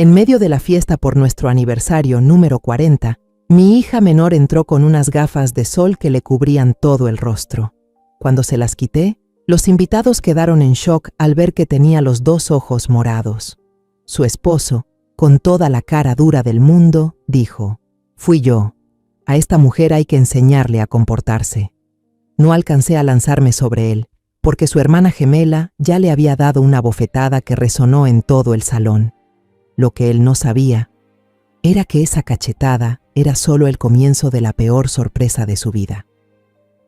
En medio de la fiesta por nuestro aniversario número 40, mi hija menor entró con unas gafas de sol que le cubrían todo el rostro. Cuando se las quité, los invitados quedaron en shock al ver que tenía los 2 ojos morados. Su esposo, con toda la cara dura del mundo, dijo: «Fui yo. A esta mujer hay que enseñarle a comportarse». No alcancé a lanzarme sobre él, porque su hermana gemela ya le había dado una bofetada que resonó en todo el salón. Lo que él no sabía era que esa cachetada era solo el comienzo de la peor sorpresa de su vida.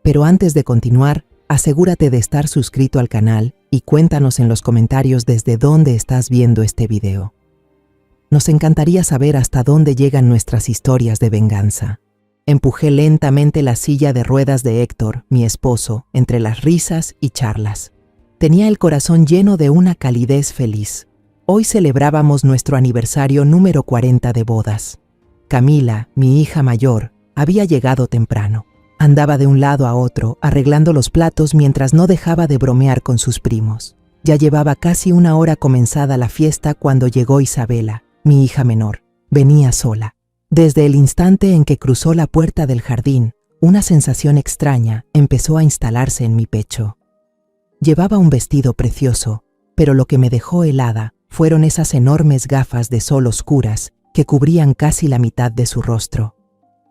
Pero antes de continuar, asegúrate de estar suscrito al canal y cuéntanos en los comentarios desde dónde estás viendo este video. Nos encantaría saber hasta dónde llegan nuestras historias de venganza. Empujé lentamente la silla de ruedas de Héctor, mi esposo, entre las risas y charlas. Tenía el corazón lleno de una calidez feliz. Hoy celebrábamos nuestro aniversario número 40 de bodas. Camila, mi hija mayor, había llegado temprano. Andaba de un lado a otro, arreglando los platos mientras no dejaba de bromear con sus primos. Ya llevaba casi 1 hora comenzada la fiesta cuando llegó Isabela, mi hija menor. Venía sola. Desde el instante en que cruzó la puerta del jardín, una sensación extraña empezó a instalarse en mi pecho. Llevaba un vestido precioso, pero lo que me dejó helada fueron esas enormes gafas de sol oscuras que cubrían casi la mitad de su rostro.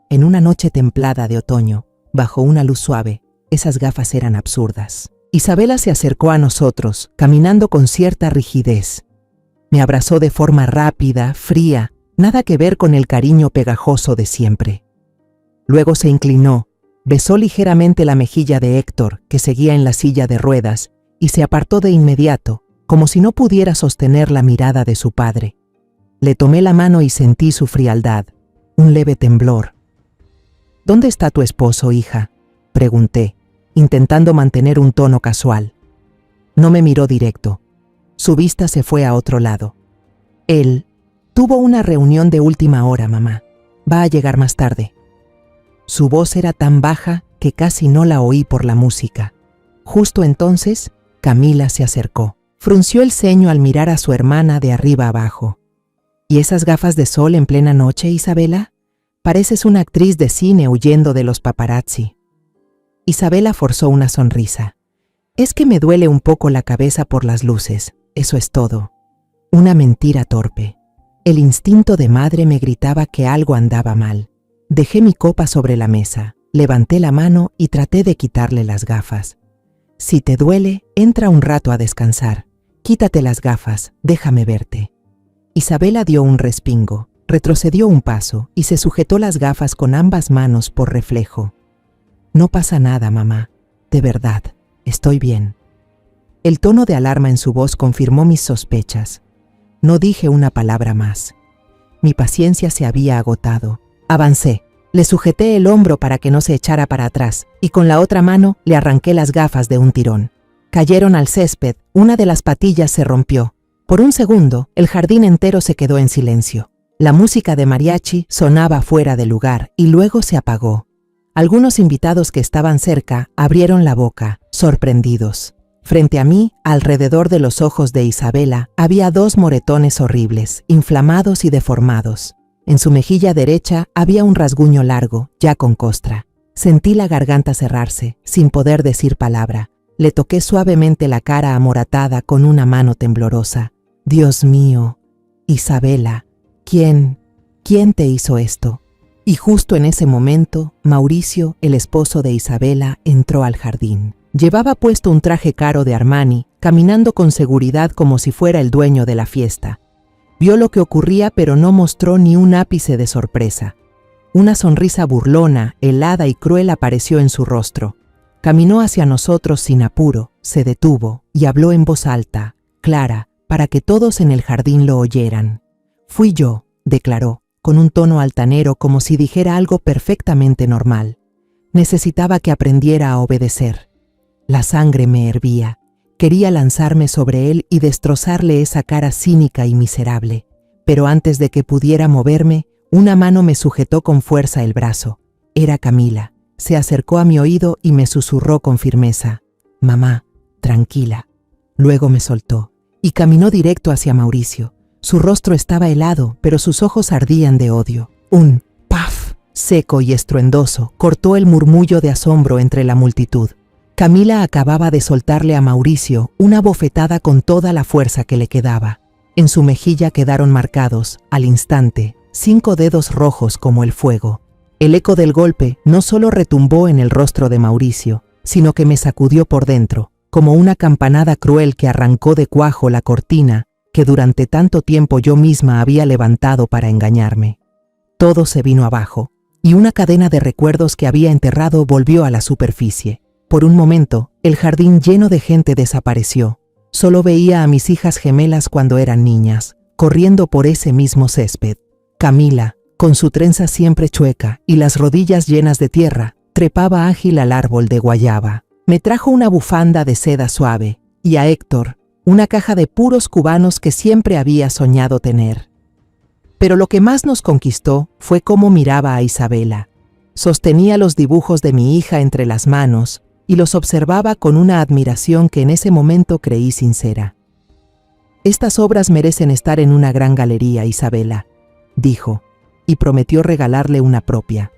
En una noche templada de otoño, bajo una luz suave, esas gafas eran absurdas. Isabela se acercó a nosotros, caminando con cierta rigidez. Me abrazó de forma rápida, fría, nada que ver con el cariño pegajoso de siempre. Luego se inclinó, besó ligeramente la mejilla de Héctor, que seguía en la silla de ruedas, y se apartó de inmediato, como si no pudiera sostener la mirada de su padre. Le tomé la mano y sentí su frialdad, un leve temblor. «¿Dónde está tu esposo, hija?», pregunté, intentando mantener un tono casual. No me miró directo. Su vista se fue a otro lado. «Él tuvo una reunión de última hora, mamá. Va a llegar más tarde». Su voz era tan baja que casi no la oí por la música. Justo entonces, Camila se acercó. Frunció el ceño al mirar a su hermana de arriba abajo. «¿Y esas gafas de sol en plena noche, Isabela? Pareces una actriz de cine huyendo de los paparazzi». Isabela forzó una sonrisa. «Es que me duele un poco la cabeza por las luces, eso es todo». Una mentira torpe. El instinto de madre me gritaba que algo andaba mal. Dejé mi copa sobre la mesa, levanté la mano y traté de quitarle las gafas. «Si te duele, entra un rato a descansar. Quítate las gafas, déjame verte». Isabela dio un respingo, retrocedió un paso y se sujetó las gafas con ambas manos por reflejo. «No pasa nada, mamá. De verdad, estoy bien». El tono de alarma en su voz confirmó mis sospechas. No dije una palabra más. Mi paciencia se había agotado. Avancé. Le sujeté el hombro para que no se echara para atrás y con la otra mano le arranqué las gafas de un tirón. Cayeron al césped, una de las patillas se rompió. Por un segundo, el jardín entero se quedó en silencio. La música de mariachi sonaba fuera de lugar y luego se apagó. Algunos invitados que estaban cerca abrieron la boca, sorprendidos. Frente a mí, alrededor de los ojos de Isabela, había 2 moretones horribles, inflamados y deformados. En su mejilla derecha había un rasguño largo, ya con costra. Sentí la garganta cerrarse, sin poder decir palabra. Le toqué suavemente la cara amoratada con una mano temblorosa. «Dios mío, Isabela, ¿quién te hizo esto?». Y justo en ese momento, Mauricio, el esposo de Isabela, entró al jardín. Llevaba puesto un traje caro de Armani, caminando con seguridad como si fuera el dueño de la fiesta. Vio lo que ocurría, pero no mostró ni un ápice de sorpresa. Una sonrisa burlona, helada y cruel apareció en su rostro. Caminó hacia nosotros sin apuro, se detuvo y habló en voz alta, clara, para que todos en el jardín lo oyeran. «Fui yo», declaró, con un tono altanero como si dijera algo perfectamente normal. Necesitaba que aprendiera a obedecer. La sangre me hervía. Quería lanzarme sobre él y destrozarle esa cara cínica y miserable, pero antes de que pudiera moverme, una mano me sujetó con fuerza el brazo. Era Camila. Se acercó a mi oído y me susurró con firmeza: «Mamá, tranquila». Luego me soltó y caminó directo hacia Mauricio. Su rostro estaba helado, pero sus ojos ardían de odio. Un ¡paf! Seco y estruendoso cortó el murmullo de asombro entre la multitud. Camila acababa de soltarle a Mauricio una bofetada con toda la fuerza que le quedaba. En su mejilla quedaron marcados, al instante, 5 dedos rojos como el fuego. El eco del golpe no solo retumbó en el rostro de Mauricio, sino que me sacudió por dentro, como una campanada cruel que arrancó de cuajo la cortina que durante tanto tiempo yo misma había levantado para engañarme. Todo se vino abajo, y una cadena de recuerdos que había enterrado volvió a la superficie. Por un momento, el jardín lleno de gente desapareció. Solo veía a mis hijas gemelas cuando eran niñas, corriendo por ese mismo césped. Camila, con su trenza siempre chueca y las rodillas llenas de tierra, trepaba ágil al árbol de guayaba. Me trajo una bufanda de seda suave, y a Héctor, una caja de puros cubanos que siempre había soñado tener. Pero lo que más nos conquistó fue cómo miraba a Isabela. Sostenía los dibujos de mi hija entre las manos y los observaba con una admiración que en ese momento creí sincera. «Estas obras merecen estar en una gran galería, Isabela», dijo, y prometió regalarle una propia.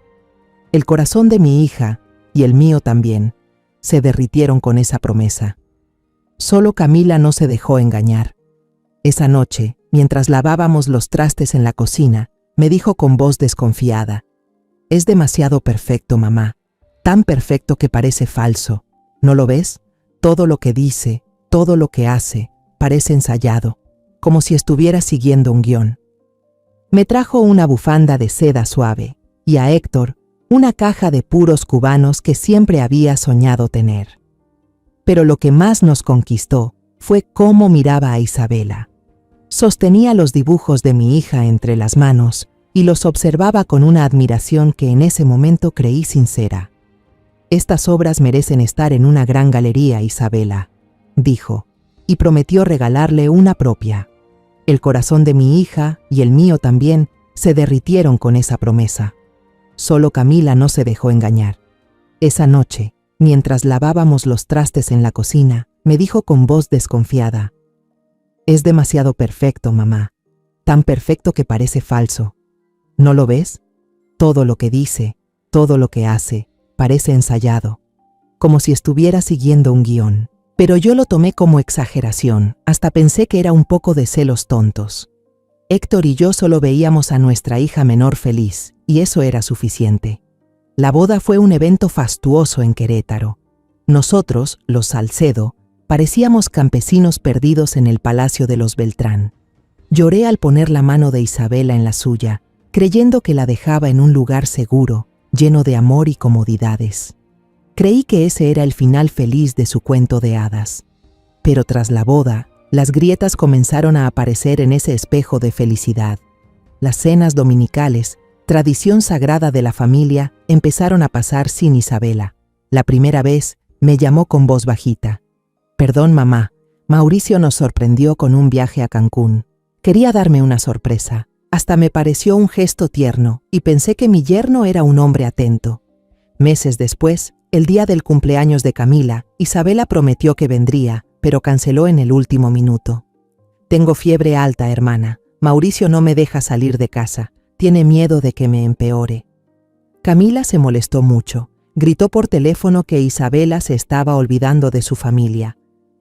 El corazón de mi hija, y el mío también, se derritieron con esa promesa. Solo Camila no se dejó engañar. Esa noche, mientras lavábamos los trastes en la cocina, me dijo con voz desconfiada: «Es demasiado perfecto, mamá, tan perfecto que parece falso. ¿No lo ves? Todo lo que dice, todo lo que hace, parece ensayado, como si estuviera siguiendo un guión». Me trajo una bufanda de seda suave, y a Héctor, una caja de puros cubanos que siempre había soñado tener. Pero lo que más nos conquistó fue cómo miraba a Isabela. Sostenía los dibujos de mi hija entre las manos y los observaba con una admiración que en ese momento creí sincera. «Estas obras merecen estar en una gran galería, Isabela», dijo, y prometió regalarle una propia. El corazón de mi hija, y el mío también, se derritieron con esa promesa. Solo Camila no se dejó engañar. Esa noche, mientras lavábamos los trastes en la cocina, me dijo con voz desconfiada: «Es demasiado perfecto, mamá, tan perfecto que parece falso. ¿No lo ves? Todo lo que dice, todo lo que hace, parece ensayado, como si estuviera siguiendo un guión». Pero yo lo tomé como exageración, hasta pensé que era un poco de celos tontos. Héctor y yo solo veíamos a nuestra hija menor feliz, y eso era suficiente. La boda fue un evento fastuoso en Querétaro. Nosotros, los Salcedo, parecíamos campesinos perdidos en el palacio de los Beltrán. Lloré al poner la mano de Isabela en la suya, creyendo que la dejaba en un lugar seguro, lleno de amor y comodidades. Creí que ese era el final feliz de su cuento de hadas. Pero tras la boda, las grietas comenzaron a aparecer en ese espejo de felicidad. Las cenas dominicales, tradición sagrada de la familia, empezaron a pasar sin Isabela. La primera vez, me llamó con voz bajita: «Perdón, mamá, Mauricio nos sorprendió con un viaje a Cancún. Quería darme una sorpresa. Hasta me pareció un gesto tierno y pensé que mi yerno era un hombre atento». Meses después, el día del cumpleaños de Camila, Isabela prometió que vendría, pero canceló en el último minuto. «Tengo fiebre alta, hermana. Mauricio no me deja salir de casa. Tiene miedo de que me empeore». Camila se molestó mucho. Gritó por teléfono que Isabela se estaba olvidando de su familia.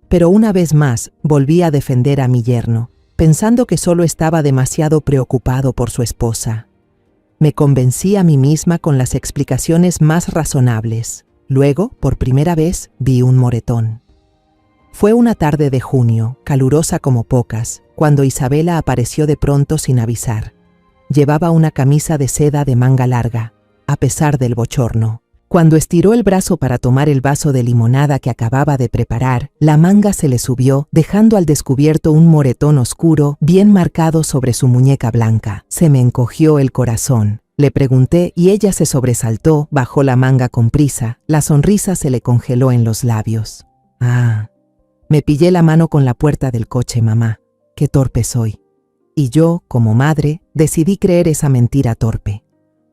Pero una vez más volví a defender a mi yerno, pensando que solo estaba demasiado preocupado por su esposa. Me convencí a mí misma con las explicaciones más razonables. Luego, por primera vez, vi un moretón. Fue una tarde de junio, calurosa como pocas, cuando Isabela apareció de pronto sin avisar. Llevaba una camisa de seda de manga larga, a pesar del bochorno. Cuando estiró el brazo para tomar el vaso de limonada que acababa de preparar, la manga se le subió, dejando al descubierto un moretón oscuro, bien marcado sobre su muñeca blanca. Se me encogió el corazón. Le pregunté y ella se sobresaltó, bajó la manga con prisa, la sonrisa se le congeló en los labios. «Ah». Me pillé la mano con la puerta del coche, mamá. Qué torpe soy. Y yo, como madre, decidí creer esa mentira torpe.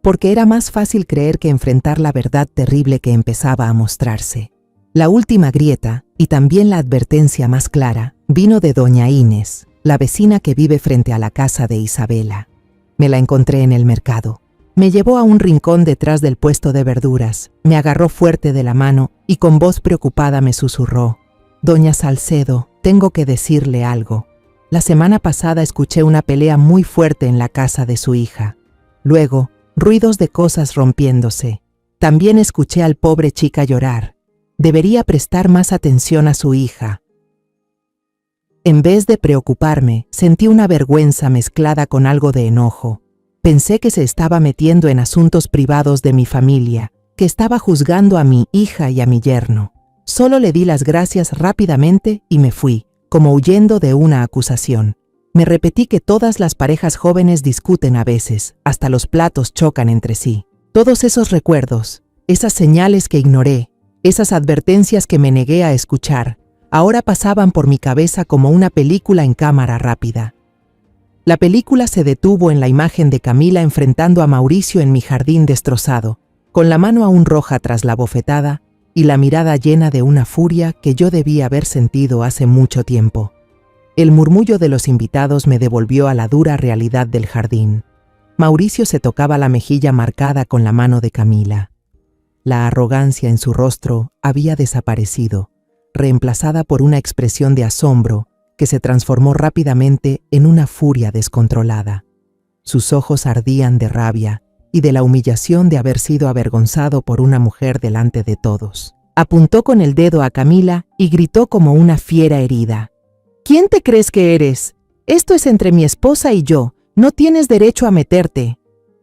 Porque era más fácil creer que enfrentar la verdad terrible que empezaba a mostrarse. La última grieta, y también la advertencia más clara, vino de doña Inés, la vecina que vive frente a la casa de Isabela. Me la encontré en el mercado. Me llevó a un rincón detrás del puesto de verduras, me agarró fuerte de la mano y con voz preocupada me susurró: «Doña Salcedo, tengo que decirle algo. La semana pasada escuché una pelea muy fuerte en la casa de su hija. Luego, ruidos de cosas rompiéndose. También escuché al pobre chica llorar. Debería prestar más atención a su hija». En vez de preocuparme, sentí una vergüenza mezclada con algo de enojo. Pensé que se estaba metiendo en asuntos privados de mi familia, que estaba juzgando a mi hija y a mi yerno. Solo le di las gracias rápidamente y me fui, como huyendo de una acusación. Me repetí que todas las parejas jóvenes discuten a veces, hasta los platos chocan entre sí. Todos esos recuerdos, esas señales que ignoré, esas advertencias que me negué a escuchar, ahora pasaban por mi cabeza como una película en cámara rápida. La película se detuvo en la imagen de Camila enfrentando a Mauricio en mi jardín destrozado, con la mano aún roja tras la bofetada y la mirada llena de una furia que yo debía haber sentido hace mucho tiempo. El murmullo de los invitados me devolvió a la dura realidad del jardín. Mauricio se tocaba la mejilla marcada con la mano de Camila. La arrogancia en su rostro había desaparecido, reemplazada por una expresión de asombro que se transformó rápidamente en una furia descontrolada. Sus ojos ardían de rabia y de la humillación de haber sido avergonzado por una mujer delante de todos. Apuntó con el dedo a Camila y gritó como una fiera herida: «¿Quién te crees que eres? Esto es entre mi esposa y yo, no tienes derecho a meterte».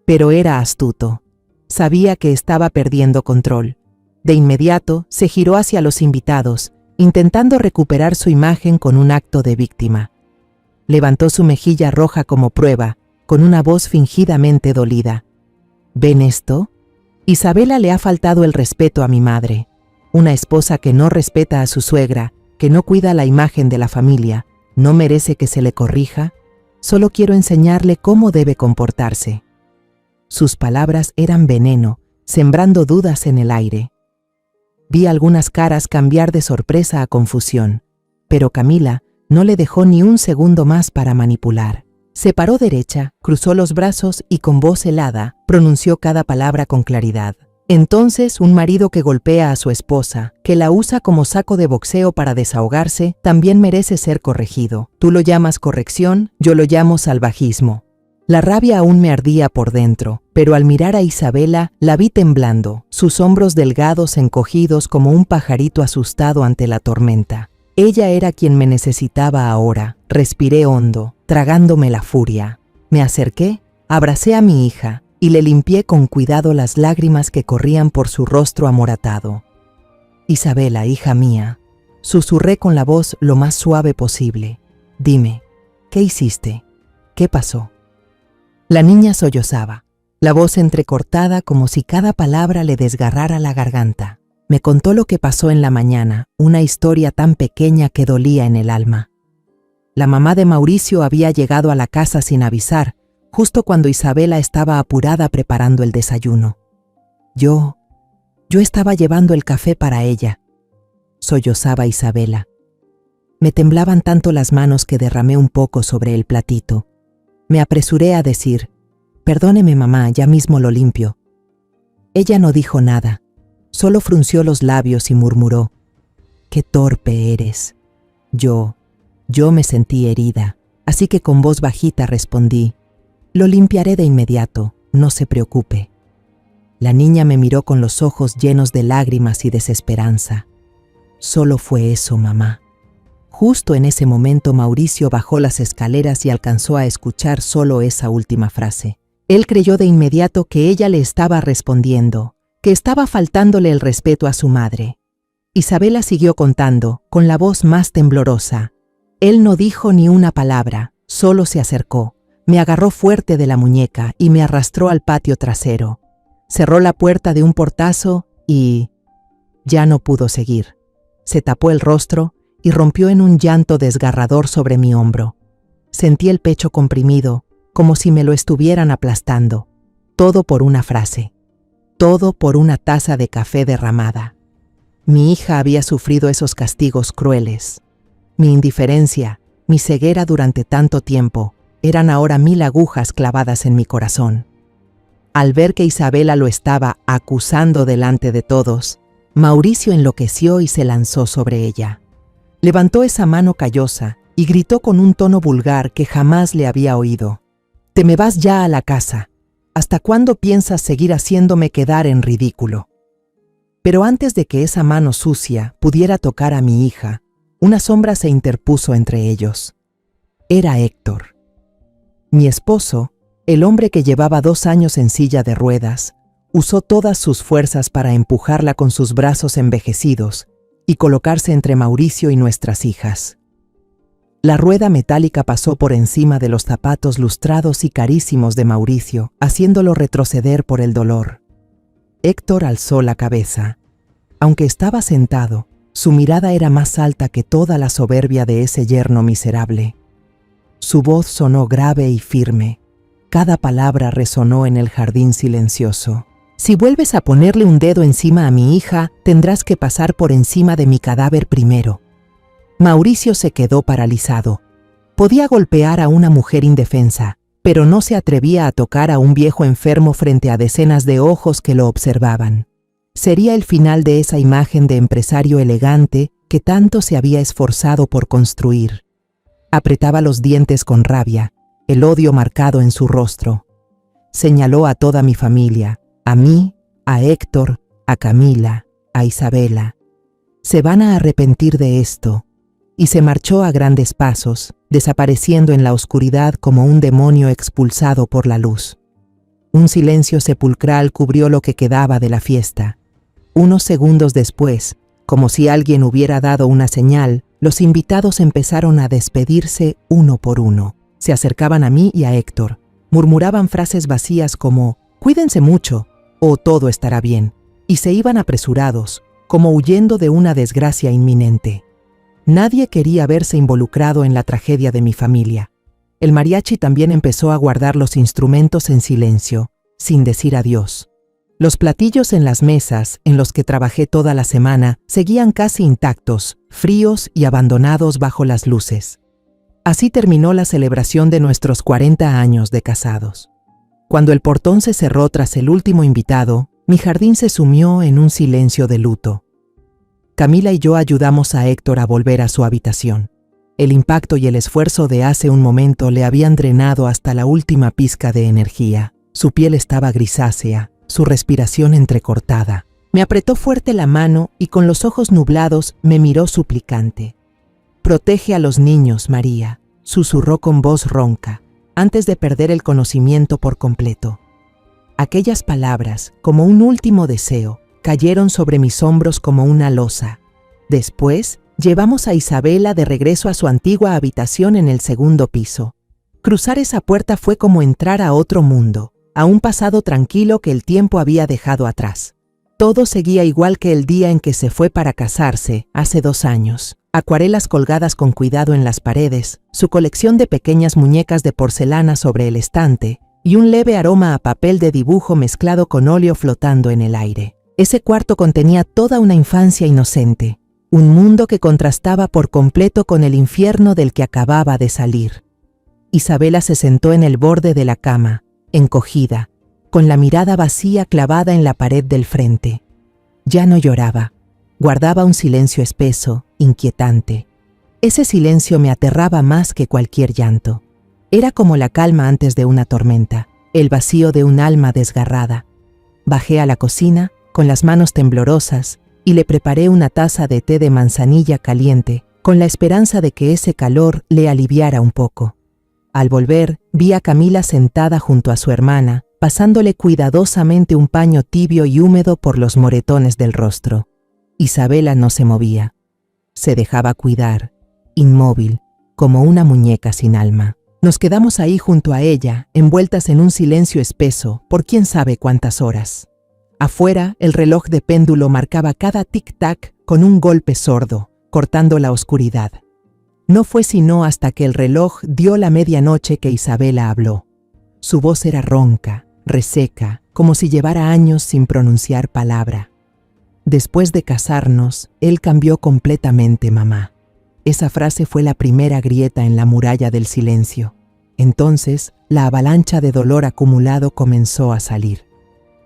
Pero era astuto. Sabía que estaba perdiendo control. De inmediato se giró hacia los invitados, intentando recuperar su imagen con un acto de víctima. Levantó su mejilla roja como prueba, con una voz fingidamente dolida. «¿Ven esto? Isabela le ha faltado el respeto a mi madre. Una esposa que no respeta a su suegra, que no cuida la imagen de la familia, ¿no merece que se le corrija? Solo quiero enseñarle cómo debe comportarse». Sus palabras eran veneno, sembrando dudas en el aire. Vi algunas caras cambiar de sorpresa a confusión, pero Camila no le dejó ni un segundo más para manipular. Se paró derecha, cruzó los brazos y con voz helada pronunció cada palabra con claridad. Entonces, un marido que golpea a su esposa, que la usa como saco de boxeo para desahogarse, también merece ser corregido. Tú lo llamas corrección, yo lo llamo salvajismo. La rabia aún me ardía por dentro, pero al mirar a Isabela la vi temblando, sus hombros delgados encogidos como un pajarito asustado ante la tormenta. Ella era quien me necesitaba ahora. Respiré hondo, tragándome la furia. Me acerqué, abracé a mi hija y le limpié con cuidado las lágrimas que corrían por su rostro amoratado. «Isabela, hija mía», susurré con la voz lo más suave posible. «Dime, ¿qué hiciste? ¿Qué pasó?». La niña sollozaba, la voz entrecortada como si cada palabra le desgarrara la garganta. Me contó lo que pasó en la mañana, una historia tan pequeña que dolía en el alma. La mamá de Mauricio había llegado a la casa sin avisar, justo cuando Isabela estaba apurada preparando el desayuno. Yo estaba llevando el café para ella, sollozaba Isabela. Me temblaban tanto las manos que derramé un poco sobre el platito. Me apresuré a decir: «Perdóneme, mamá, ya mismo lo limpio». Ella no dijo nada, solo frunció los labios y murmuró: «Qué torpe eres». Yo me sentí herida, así que con voz bajita respondí: «Lo limpiaré de inmediato, no se preocupe». La niña me miró con los ojos llenos de lágrimas y desesperanza. «Solo fue eso, mamá». Justo en ese momento Mauricio bajó las escaleras y alcanzó a escuchar solo esa última frase. Él creyó de inmediato que ella le estaba respondiendo, que estaba faltándole el respeto a su madre. Isabela siguió contando, con la voz más temblorosa. Él no dijo ni una palabra, solo se acercó, me agarró fuerte de la muñeca y me arrastró al patio trasero. Cerró la puerta de un portazo y ya no pudo seguir. Se tapó el rostro y rompió en un llanto desgarrador sobre mi hombro. Sentí el pecho comprimido, como si me lo estuvieran aplastando. Todo por una frase. Todo por una taza de café derramada. Mi hija había sufrido esos castigos crueles. Mi indiferencia, mi ceguera durante tanto tiempo, eran ahora 1000 agujas clavadas en mi corazón. Al ver que Isabela lo estaba acusando delante de todos, Mauricio enloqueció y se lanzó sobre ella. Levantó esa mano callosa y gritó con un tono vulgar que jamás le había oído: «Te me vas ya a la casa. ¿Hasta cuándo piensas seguir haciéndome quedar en ridículo?» Pero antes de que esa mano sucia pudiera tocar a mi hija, una sombra se interpuso entre ellos. Era Héctor. Mi esposo, el hombre que llevaba 2 años en silla de ruedas, usó todas sus fuerzas para empujarla con sus brazos envejecidos y colocarse entre Mauricio y nuestras hijas. La rueda metálica pasó por encima de los zapatos lustrados y carísimos de Mauricio, haciéndolo retroceder por el dolor. Héctor alzó la cabeza. Aunque estaba sentado, su mirada era más alta que toda la soberbia de ese yerno miserable. Su voz sonó grave y firme. Cada palabra resonó en el jardín silencioso. «Si vuelves a ponerle un dedo encima a mi hija, tendrás que pasar por encima de mi cadáver primero». Mauricio se quedó paralizado. Podía golpear a una mujer indefensa, pero no se atrevía a tocar a un viejo enfermo frente a decenas de ojos que lo observaban. Sería el final de esa imagen de empresario elegante que tanto se había esforzado por construir. Apretaba los dientes con rabia, el odio marcado en su rostro. Señaló a toda mi familia, a mí, a Héctor, a Camila, a Isabela. «Se van a arrepentir de esto», y se marchó a grandes pasos, desapareciendo en la oscuridad como un demonio expulsado por la luz. Un silencio sepulcral cubrió lo que quedaba de la fiesta. Unos segundos después, como si alguien hubiera dado una señal, los invitados empezaron a despedirse uno por uno. Se acercaban a mí y a Héctor. Murmuraban frases vacías como «cuídense mucho» o «todo estará bien», y se iban apresurados, como huyendo de una desgracia inminente. Nadie quería verse involucrado en la tragedia de mi familia. El mariachi también empezó a guardar los instrumentos en silencio, sin decir adiós. Los platillos en las mesas, en los que trabajé toda la semana, seguían casi intactos, fríos y abandonados bajo las luces. Así terminó la celebración de nuestros 40 años de casados. Cuando el portón se cerró tras el último invitado, mi jardín se sumió en un silencio de luto. Camila y yo ayudamos a Héctor a volver a su habitación. El impacto y el esfuerzo de hace un momento le habían drenado hasta la última pizca de energía. Su piel estaba grisácea, su respiración entrecortada. Me apretó fuerte la mano y con los ojos nublados me miró suplicante. «Protege a los niños, María», susurró con voz ronca, antes de perder el conocimiento por completo. Aquellas palabras, como un último deseo, cayeron sobre mis hombros como una losa. Después, llevamos a Isabela de regreso a su antigua habitación en el 2º piso. Cruzar esa puerta fue como entrar a otro mundo, a un pasado tranquilo que el tiempo había dejado atrás. Todo seguía igual que el día en que se fue para casarse, hace 2 años. Acuarelas colgadas con cuidado en las paredes, su colección de pequeñas muñecas de porcelana sobre el estante y un leve aroma a papel de dibujo mezclado con óleo flotando en el aire. Ese cuarto contenía toda una infancia inocente, un mundo que contrastaba por completo con el infierno del que acababa de salir. Isabela se sentó en el borde de la cama, encogida, con la mirada vacía clavada en la pared del frente. Ya no lloraba, guardaba un silencio espeso, inquietante. Ese silencio me aterraba más que cualquier llanto. Era como la calma antes de una tormenta, el vacío de un alma desgarrada. Bajé a la cocina, con las manos temblorosas, y le preparé una taza de té de manzanilla caliente, con la esperanza de que ese calor le aliviara un poco. Al volver, vi a Camila sentada junto a su hermana, pasándole cuidadosamente un paño tibio y húmedo por los moretones del rostro. Isabela no se movía. Se dejaba cuidar, inmóvil, como una muñeca sin alma. Nos quedamos ahí junto a ella, envueltas en un silencio espeso, por quién sabe cuántas horas. Afuera, el reloj de péndulo marcaba cada tic-tac con un golpe sordo, cortando la oscuridad. No fue sino hasta que el reloj dio la medianoche que Isabela habló. Su voz era ronca, reseca, como si llevara años sin pronunciar palabra. Después de casarnos, él cambió completamente, mamá. Esa frase fue la primera grieta en la muralla del silencio. Entonces, la avalancha de dolor acumulado comenzó a salir.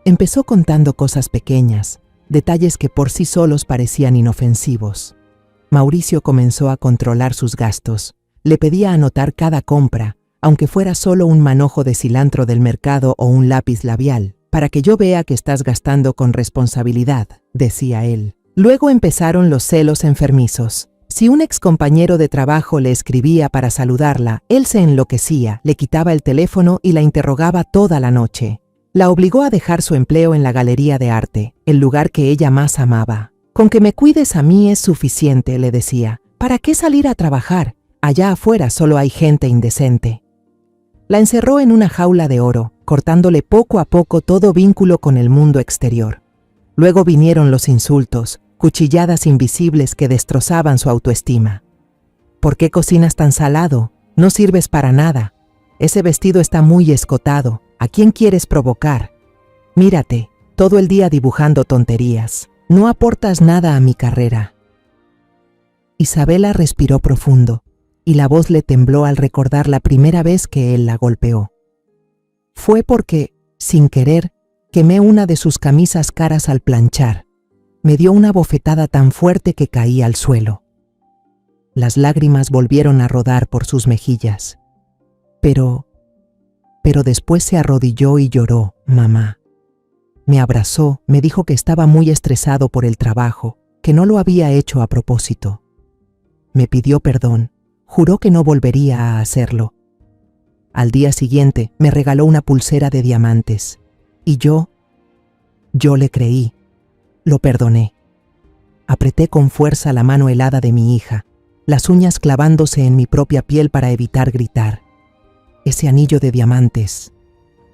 Empezó contando cosas pequeñas, detalles que por sí solos parecían inofensivos. Mauricio comenzó a controlar sus gastos. Le pedía anotar cada compra, aunque fuera solo un manojo de cilantro del mercado o un lápiz labial, para que yo vea que estás gastando con responsabilidad, decía él. Luego empezaron los celos enfermizos. Si un excompañero de trabajo le escribía para saludarla, él se enloquecía, le quitaba el teléfono y la interrogaba toda la noche. La obligó a dejar su empleo en la galería de arte, el lugar que ella más amaba. Con que me cuides a mí es suficiente, le decía. ¿Para qué salir a trabajar? Allá afuera solo hay gente indecente. La encerró en una jaula de oro, cortándole poco a poco todo vínculo con el mundo exterior. Luego vinieron los insultos, cuchilladas invisibles que destrozaban su autoestima. ¿Por qué cocinas tan salado? No sirves para nada. Ese vestido está muy escotado. ¿A quién quieres provocar? Mírate, todo el día dibujando tonterías. No aportas nada a mi carrera. Isabela respiró profundo, y la voz le tembló al recordar la primera vez que él la golpeó. Fue porque, sin querer, quemé una de sus camisas caras al planchar. Me dio una bofetada tan fuerte que caí al suelo. Las lágrimas volvieron a rodar por sus mejillas. Pero después se arrodilló y lloró, mamá. Me abrazó, me dijo que estaba muy estresado por el trabajo, que no lo había hecho a propósito. Me pidió perdón, juró que no volvería a hacerlo. Al día siguiente me regaló una pulsera de diamantes, y yo le creí, lo perdoné. Apreté con fuerza la mano helada de mi hija, las uñas clavándose en mi propia piel para evitar gritar. Ese anillo de diamantes,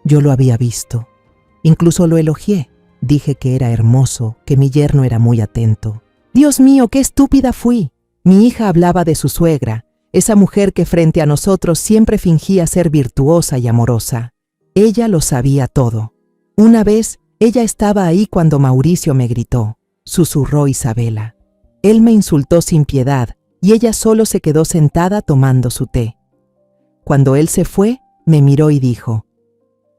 yo lo había visto. Incluso lo elogié. Dije que era hermoso, que mi yerno era muy atento. Dios mío, qué estúpida fui. Mi hija hablaba de su suegra, esa mujer que frente a nosotros siempre fingía ser virtuosa y amorosa. Ella lo sabía todo. Una vez, ella estaba ahí cuando Mauricio me gritó, susurró Isabela. Él me insultó sin piedad y ella solo se quedó sentada tomando su té. Cuando él se fue, me miró y dijo,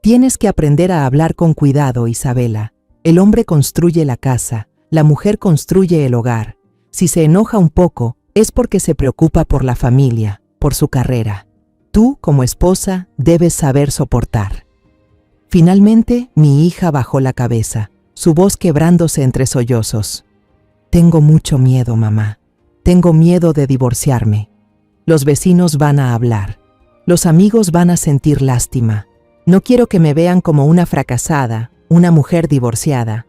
tienes que aprender a hablar con cuidado, Isabela. El hombre construye la casa, la mujer construye el hogar. Si se enoja un poco, es porque se preocupa por la familia, por su carrera. Tú, como esposa, debes saber soportar. Finalmente, mi hija bajó la cabeza, su voz quebrándose entre sollozos. Tengo mucho miedo, mamá. Tengo miedo de divorciarme. Los vecinos van a hablar. Los amigos van a sentir lástima. No quiero que me vean como una fracasada, una mujer divorciada.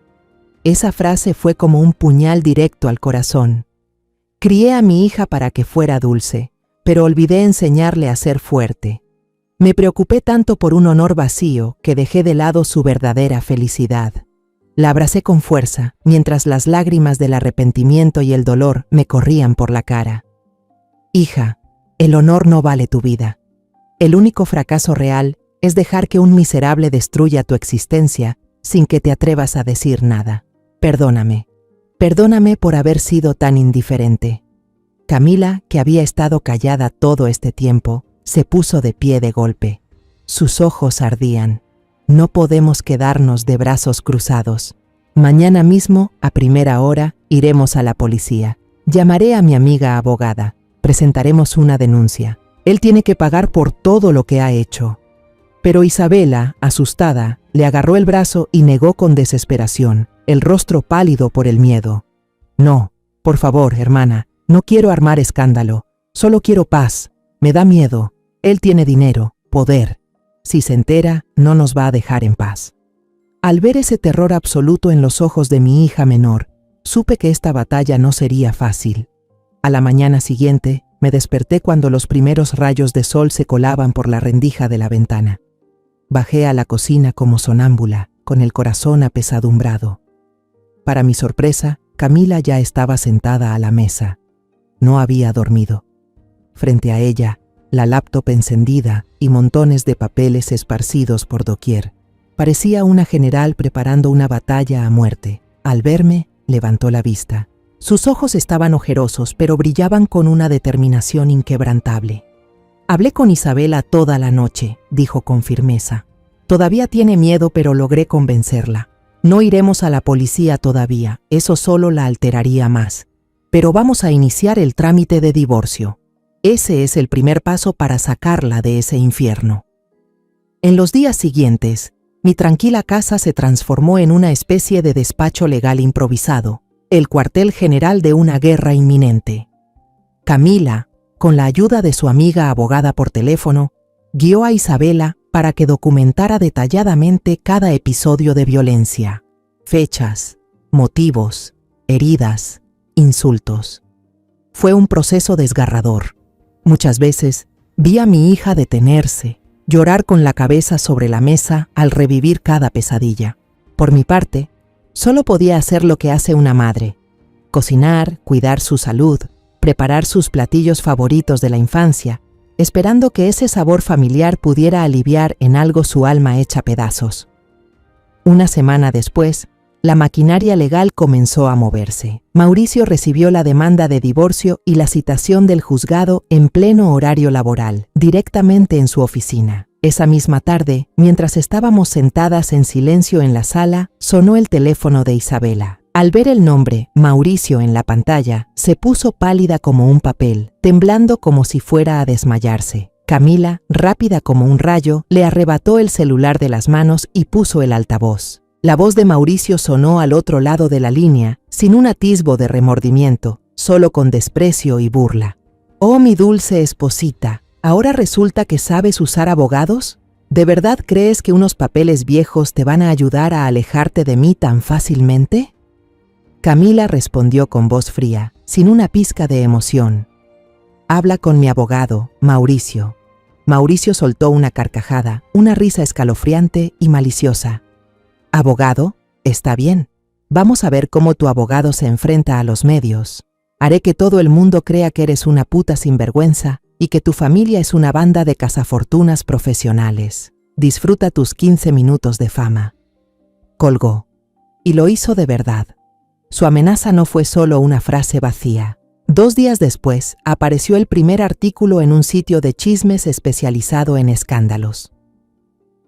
Esa frase fue como un puñal directo al corazón. Crié a mi hija para que fuera dulce, pero olvidé enseñarle a ser fuerte. Me preocupé tanto por un honor vacío que dejé de lado su verdadera felicidad. La abracé con fuerza, mientras las lágrimas del arrepentimiento y el dolor me corrían por la cara. Hija, el honor no vale tu vida. El único fracaso real es dejar que un miserable destruya tu existencia sin que te atrevas a decir nada. Perdóname. Perdóname por haber sido tan indiferente. Camila, que había estado callada todo este tiempo, se puso de pie de golpe. Sus ojos ardían. No podemos quedarnos de brazos cruzados. Mañana mismo, a primera hora, iremos a la policía. Llamaré a mi amiga abogada. Presentaremos una denuncia. Él tiene que pagar por todo lo que ha hecho. Pero Isabela, asustada, le agarró el brazo y negó con desesperación, el rostro pálido por el miedo. No, por favor, hermana, no quiero armar escándalo. Solo quiero paz. Me da miedo. Él tiene dinero, poder. Si se entera, no nos va a dejar en paz. Al ver ese terror absoluto en los ojos de mi hija menor, supe que esta batalla no sería fácil. A la mañana siguiente, me desperté cuando los primeros rayos de sol se colaban por la rendija de la ventana. Bajé a la cocina como sonámbula, con el corazón apesadumbrado. Para mi sorpresa, Camila ya estaba sentada a la mesa. No había dormido. Frente a ella, la laptop encendida y montones de papeles esparcidos por doquier. Parecía una general preparando una batalla a muerte. Al verme, levantó la vista. Sus ojos estaban ojerosos, pero brillaban con una determinación inquebrantable. Hablé con Isabela toda la noche, dijo con firmeza. Todavía tiene miedo, pero logré convencerla. No iremos a la policía todavía, eso solo la alteraría más. Pero vamos a iniciar el trámite de divorcio. Ese es el primer paso para sacarla de ese infierno. En los días siguientes, mi tranquila casa se transformó en una especie de despacho legal improvisado, el cuartel general de una guerra inminente. Camila, con la ayuda de su amiga abogada por teléfono, guió a Isabela para que documentara detalladamente cada episodio de violencia, fechas, motivos, heridas, insultos. Fue un proceso desgarrador. Muchas veces vi a mi hija detenerse, llorar con la cabeza sobre la mesa al revivir cada pesadilla. Por mi parte, solo podía hacer lo que hace una madre: cocinar, cuidar su salud, preparar sus platillos favoritos de la infancia, esperando que ese sabor familiar pudiera aliviar en algo su alma hecha pedazos. Una semana después, la maquinaria legal comenzó a moverse. Mauricio recibió la demanda de divorcio y la citación del juzgado en pleno horario laboral, directamente en su oficina. Esa misma tarde, mientras estábamos sentadas en silencio en la sala, sonó el teléfono de Isabela. Al ver el nombre Mauricio en la pantalla, se puso pálida como un papel, temblando como si fuera a desmayarse. Camila, rápida como un rayo, le arrebató el celular de las manos y puso el altavoz. La voz de Mauricio sonó al otro lado de la línea, sin un atisbo de remordimiento, solo con desprecio y burla. «Oh, mi dulce esposita, ¿ahora resulta que sabes usar abogados? ¿De verdad crees que unos papeles viejos te van a ayudar a alejarte de mí tan fácilmente?» Camila respondió con voz fría, sin una pizca de emoción. «Habla con mi abogado, Mauricio». Mauricio soltó una carcajada, una risa escalofriante y maliciosa. «¿Abogado? Está bien. Vamos a ver cómo tu abogado se enfrenta a los medios. Haré que todo el mundo crea que eres una puta sinvergüenza y que tu familia es una banda de cazafortunas profesionales. Disfruta tus 15 minutos de fama». Colgó. Y lo hizo de verdad. Su amenaza no fue solo una frase vacía. 2 días después, apareció el primer artículo en un sitio de chismes especializado en escándalos.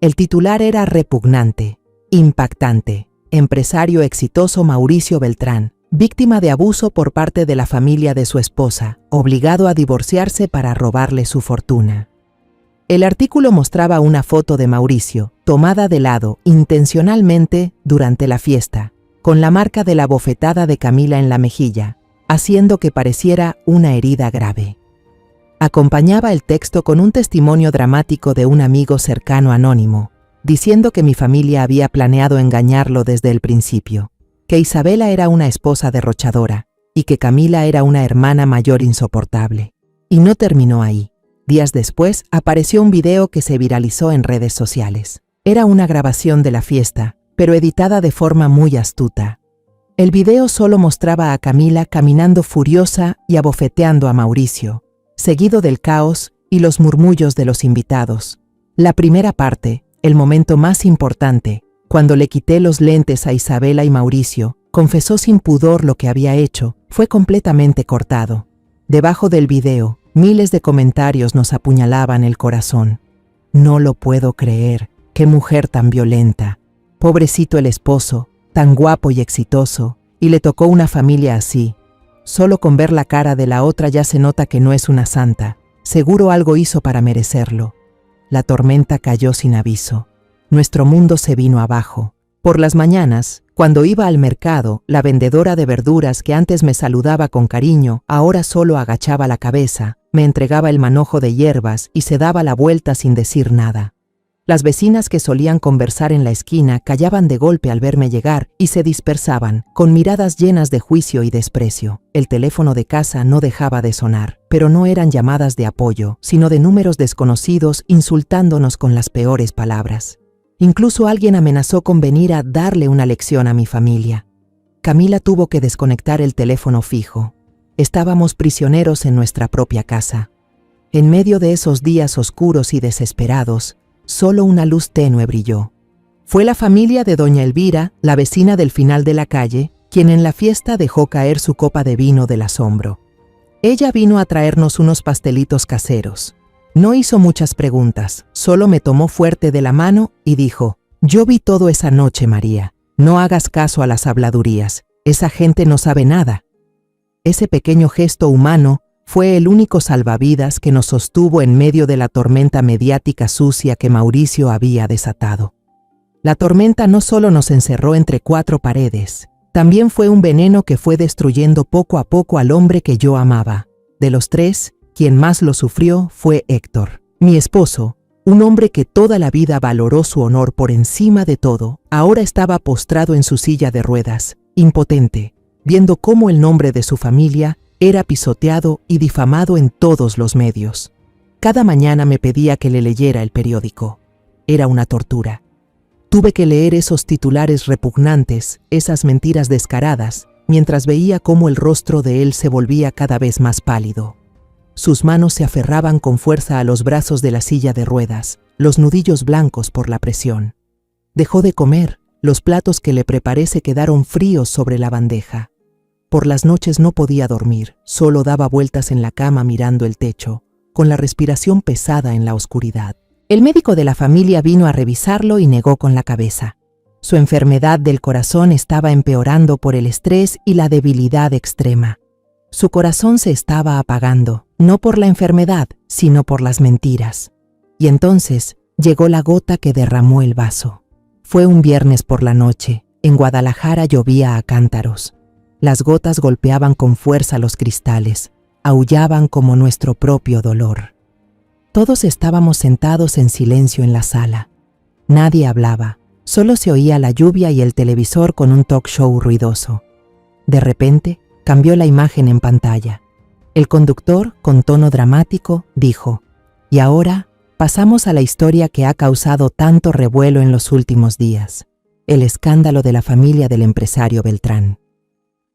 El titular era repugnante. Impactante. Empresario exitoso Mauricio Beltrán, víctima de abuso por parte de la familia de su esposa, obligado a divorciarse para robarle su fortuna. El artículo mostraba una foto de Mauricio, tomada de lado, intencionalmente, durante la fiesta, con la marca de la bofetada de Camila en la mejilla, haciendo que pareciera una herida grave. Acompañaba el texto con un testimonio dramático de un amigo cercano anónimo, diciendo que mi familia había planeado engañarlo desde el principio, que Isabela era una esposa derrochadora y que Camila era una hermana mayor insoportable. Y no terminó ahí. Días después apareció un video que se viralizó en redes sociales. Era una grabación de la fiesta, pero editada de forma muy astuta. El video solo mostraba a Camila caminando furiosa y abofeteando a Mauricio, seguido del caos y los murmullos de los invitados. La primera parte, el momento más importante, cuando le quité los lentes a Isabela y Mauricio, confesó sin pudor lo que había hecho, fue completamente cortado. Debajo del video, miles de comentarios nos apuñalaban el corazón. «No lo puedo creer, qué mujer tan violenta. Pobrecito el esposo, tan guapo y exitoso, y le tocó una familia así. Solo con ver la cara de la otra ya se nota que no es una santa. Seguro algo hizo para merecerlo». La tormenta cayó sin aviso. Nuestro mundo se vino abajo. Por las mañanas, cuando iba al mercado, la vendedora de verduras que antes me saludaba con cariño, ahora solo agachaba la cabeza, me entregaba el manojo de hierbas y se daba la vuelta sin decir nada. Las vecinas que solían conversar en la esquina callaban de golpe al verme llegar y se dispersaban, con miradas llenas de juicio y desprecio. El teléfono de casa no dejaba de sonar, pero no eran llamadas de apoyo, sino de números desconocidos insultándonos con las peores palabras. Incluso alguien amenazó con venir a darle una lección a mi familia. Camila tuvo que desconectar el teléfono fijo. Estábamos prisioneros en nuestra propia casa. En medio de esos días oscuros y desesperados, solo una luz tenue brilló. Fue la familia de doña Elvira, la vecina del final de la calle, quien en la fiesta dejó caer su copa de vino del asombro. Ella vino a traernos unos pastelitos caseros. No hizo muchas preguntas, solo me tomó fuerte de la mano y dijo: «Yo vi todo esa noche, María. No hagas caso a las habladurías. Esa gente no sabe nada». Ese pequeño gesto humano fue el único salvavidas que nos sostuvo en medio de la tormenta mediática sucia que Mauricio había desatado. La tormenta no solo nos encerró entre cuatro paredes, también fue un veneno que fue destruyendo poco a poco al hombre que yo amaba. De los tres, quien más lo sufrió fue Héctor, mi esposo, un hombre que toda la vida valoró su honor por encima de todo. Ahora estaba postrado en su silla de ruedas, impotente, viendo cómo el nombre de su familia era pisoteado y difamado en todos los medios. Cada mañana me pedía que le leyera el periódico. Era una tortura. Tuve que leer esos titulares repugnantes, esas mentiras descaradas, mientras veía cómo el rostro de él se volvía cada vez más pálido. Sus manos se aferraban con fuerza a los brazos de la silla de ruedas, los nudillos blancos por la presión. Dejó de comer, los platos que le preparé se quedaron fríos sobre la bandeja. Por las noches no podía dormir, solo daba vueltas en la cama mirando el techo, con la respiración pesada en la oscuridad. El médico de la familia vino a revisarlo y negó con la cabeza. Su enfermedad del corazón estaba empeorando por el estrés y la debilidad extrema. Su corazón se estaba apagando, no por la enfermedad, sino por las mentiras. Y entonces llegó la gota que derramó el vaso. Fue un viernes por la noche. En Guadalajara llovía a cántaros. Las gotas golpeaban con fuerza los cristales, aullaban como nuestro propio dolor. Todos estábamos sentados en silencio en la sala. Nadie hablaba, solo se oía la lluvia y el televisor con un talk show ruidoso. De repente, cambió la imagen en pantalla. El conductor, con tono dramático, dijo: «Y ahora pasamos a la historia que ha causado tanto revuelo en los últimos días, el escándalo de la familia del empresario Beltrán».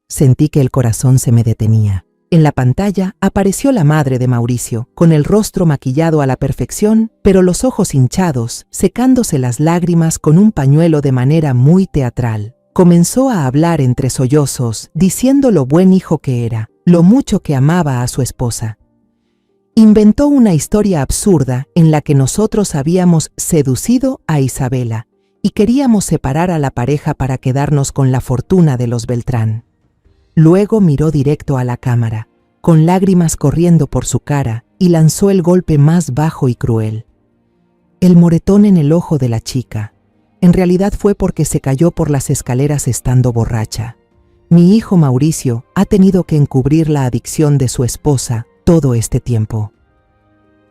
Sentí que el corazón se me detenía. En la pantalla apareció la madre de Mauricio, con el rostro maquillado a la perfección, pero los ojos hinchados, secándose las lágrimas con un pañuelo de manera muy teatral. Comenzó a hablar entre sollozos, diciendo lo buen hijo que era, lo mucho que amaba a su esposa. Inventó una historia absurda en la que nosotros habíamos seducido a Isabela y queríamos separar a la pareja para quedarnos con la fortuna de los Beltrán. Luego miró directo a la cámara, con lágrimas corriendo por su cara, y lanzó el golpe más bajo y cruel. El moretón en el ojo de la chica. En realidad fue porque se cayó por las escaleras estando borracha. Mi hijo Mauricio ha tenido que encubrir la adicción de su esposa todo este tiempo.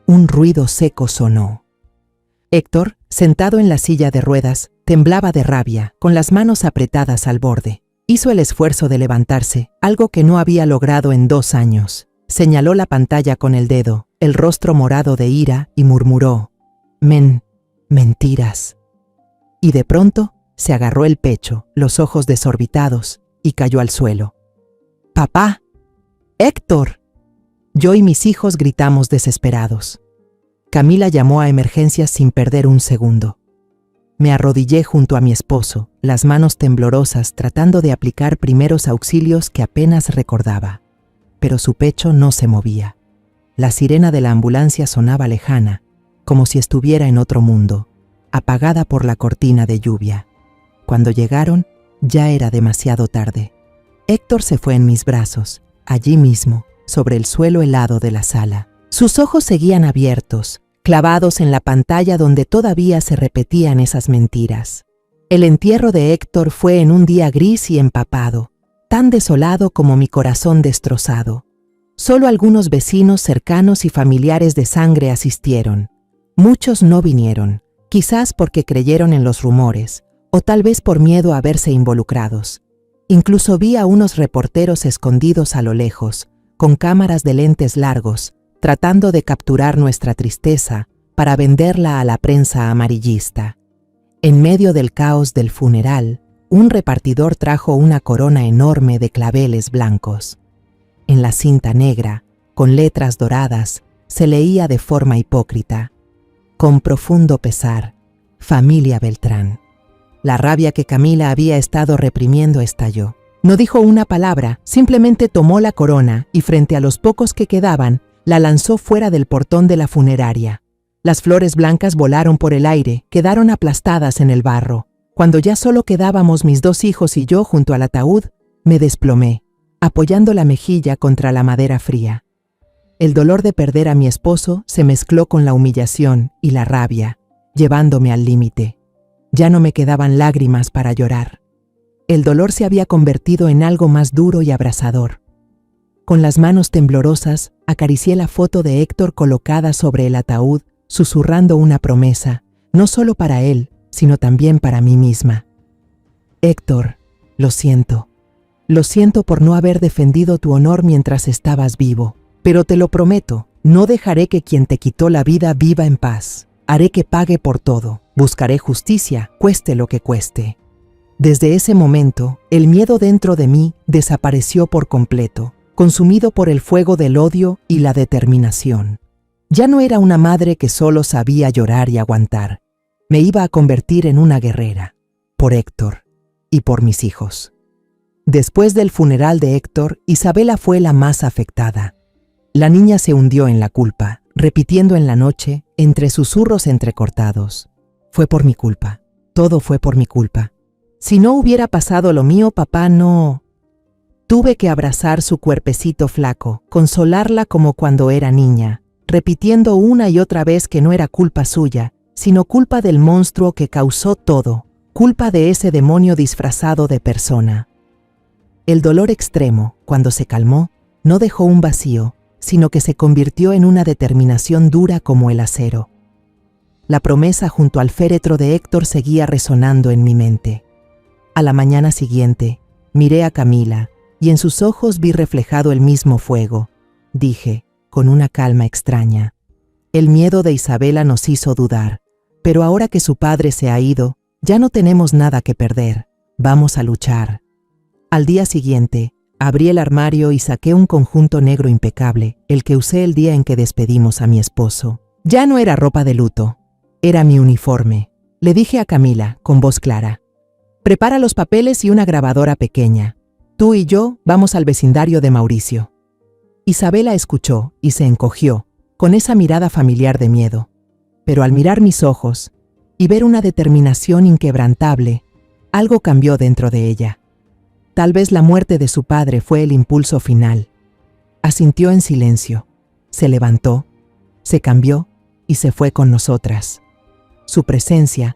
Un ruido seco sonó. Héctor, sentado en la silla de ruedas, temblaba de rabia, con las manos apretadas al borde. Hizo el esfuerzo de levantarse, algo que no había logrado en 2 años. Señaló la pantalla con el dedo, el rostro morado de ira, y murmuró: mentiras. Y de pronto se agarró el pecho, los ojos desorbitados, y cayó al suelo. «¡Papá! ¡Héctor!». Yo y mis hijos gritamos desesperados. Camila llamó a emergencias sin perder un segundo. Me arrodillé junto a mi esposo, las manos temblorosas tratando de aplicar primeros auxilios que apenas recordaba. Pero su pecho no se movía. La sirena de la ambulancia sonaba lejana, como si estuviera en otro mundo, apagada por la cortina de lluvia. Cuando llegaron, ya era demasiado tarde. Héctor se fue en mis brazos, allí mismo, sobre el suelo helado de la sala. Sus ojos seguían abiertos, clavados en la pantalla donde todavía se repetían esas mentiras. El entierro de Héctor fue en un día gris y empapado, tan desolado como mi corazón destrozado. Solo algunos vecinos cercanos y familiares de sangre asistieron. Muchos no vinieron, quizás porque creyeron en los rumores, o tal vez por miedo a verse involucrados. Incluso vi a unos reporteros escondidos a lo lejos, con cámaras de lentes largos, tratando de capturar nuestra tristeza para venderla a la prensa amarillista. En medio del caos del funeral, un repartidor trajo una corona enorme de claveles blancos. En la cinta negra, con letras doradas, se leía de forma hipócrita: «Con profundo pesar, familia Beltrán». La rabia que Camila había estado reprimiendo estalló. No dijo una palabra, simplemente tomó la corona y frente a los pocos que quedaban, la lanzó fuera del portón de la funeraria. Las flores blancas volaron por el aire, quedaron aplastadas en el barro. Cuando ya solo quedábamos mis 2 hijos y yo junto al ataúd, me desplomé, apoyando la mejilla contra la madera fría. El dolor de perder a mi esposo se mezcló con la humillación y la rabia, llevándome al límite. Ya no me quedaban lágrimas para llorar. El dolor se había convertido en algo más duro y abrasador. Con las manos temblorosas, acaricié la foto de Héctor colocada sobre el ataúd, susurrando una promesa, no solo para él, sino también para mí misma. Héctor, lo siento. Lo siento por no haber defendido tu honor mientras estabas vivo, pero te lo prometo, no dejaré que quien te quitó la vida viva en paz. Haré que pague por todo, buscaré justicia, cueste lo que cueste. Desde ese momento, el miedo dentro de mí desapareció por completo, consumido por el fuego del odio y la determinación. Ya no era una madre que solo sabía llorar y aguantar. Me iba a convertir en una guerrera, por Héctor y por mis hijos. Después del funeral de Héctor, Isabela fue la más afectada. La niña se hundió en la culpa, repitiendo en la noche, entre susurros entrecortados: fue por mi culpa, todo fue por mi culpa. Si no hubiera pasado lo mío, papá no... Tuve que abrazar su cuerpecito flaco, consolarla como cuando era niña, repitiendo una y otra vez que no era culpa suya, sino culpa del monstruo que causó todo, culpa de ese demonio disfrazado de persona. El dolor extremo, cuando se calmó, no dejó un vacío, sino que se convirtió en una determinación dura como el acero. La promesa junto al féretro de Héctor seguía resonando en mi mente. A la mañana siguiente, miré a Camila, y en sus ojos vi reflejado el mismo fuego. Dije, con una calma extraña: el miedo de Isabela nos hizo dudar, pero ahora que su padre se ha ido, ya no tenemos nada que perder, vamos a luchar. Al día siguiente, abrí el armario y saqué un conjunto negro impecable, el que usé el día en que despedimos a mi esposo. Ya no era ropa de luto, era mi uniforme. Le dije a Camila, con voz clara: prepara los papeles y una grabadora pequeña. Tú y yo vamos al vecindario de Mauricio. Isabela escuchó y se encogió, con esa mirada familiar de miedo. Pero al mirar mis ojos y ver una determinación inquebrantable, algo cambió dentro de ella. Tal vez la muerte de su padre fue el impulso final. Asintió en silencio, se levantó, se cambió y se fue con nosotras. Su presencia,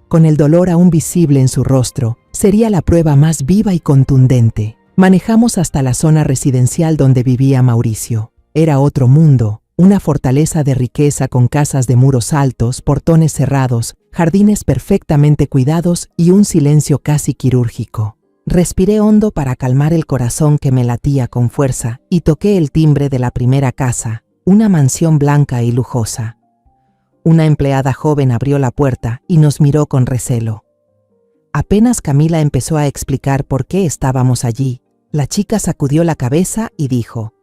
con el dolor aún visible en su rostro, sería la prueba más viva y contundente. Manejamos hasta la zona residencial donde vivía Mauricio. Era otro mundo, una fortaleza de riqueza con casas de muros altos, portones cerrados, jardines perfectamente cuidados y un silencio casi quirúrgico. Respiré hondo para calmar el corazón que me latía con fuerza y toqué el timbre de la primera casa, una mansión blanca y lujosa. Una empleada joven abrió la puerta y nos miró con recelo. Apenas Camila empezó a explicar por qué estábamos allí, la chica sacudió la cabeza y dijo: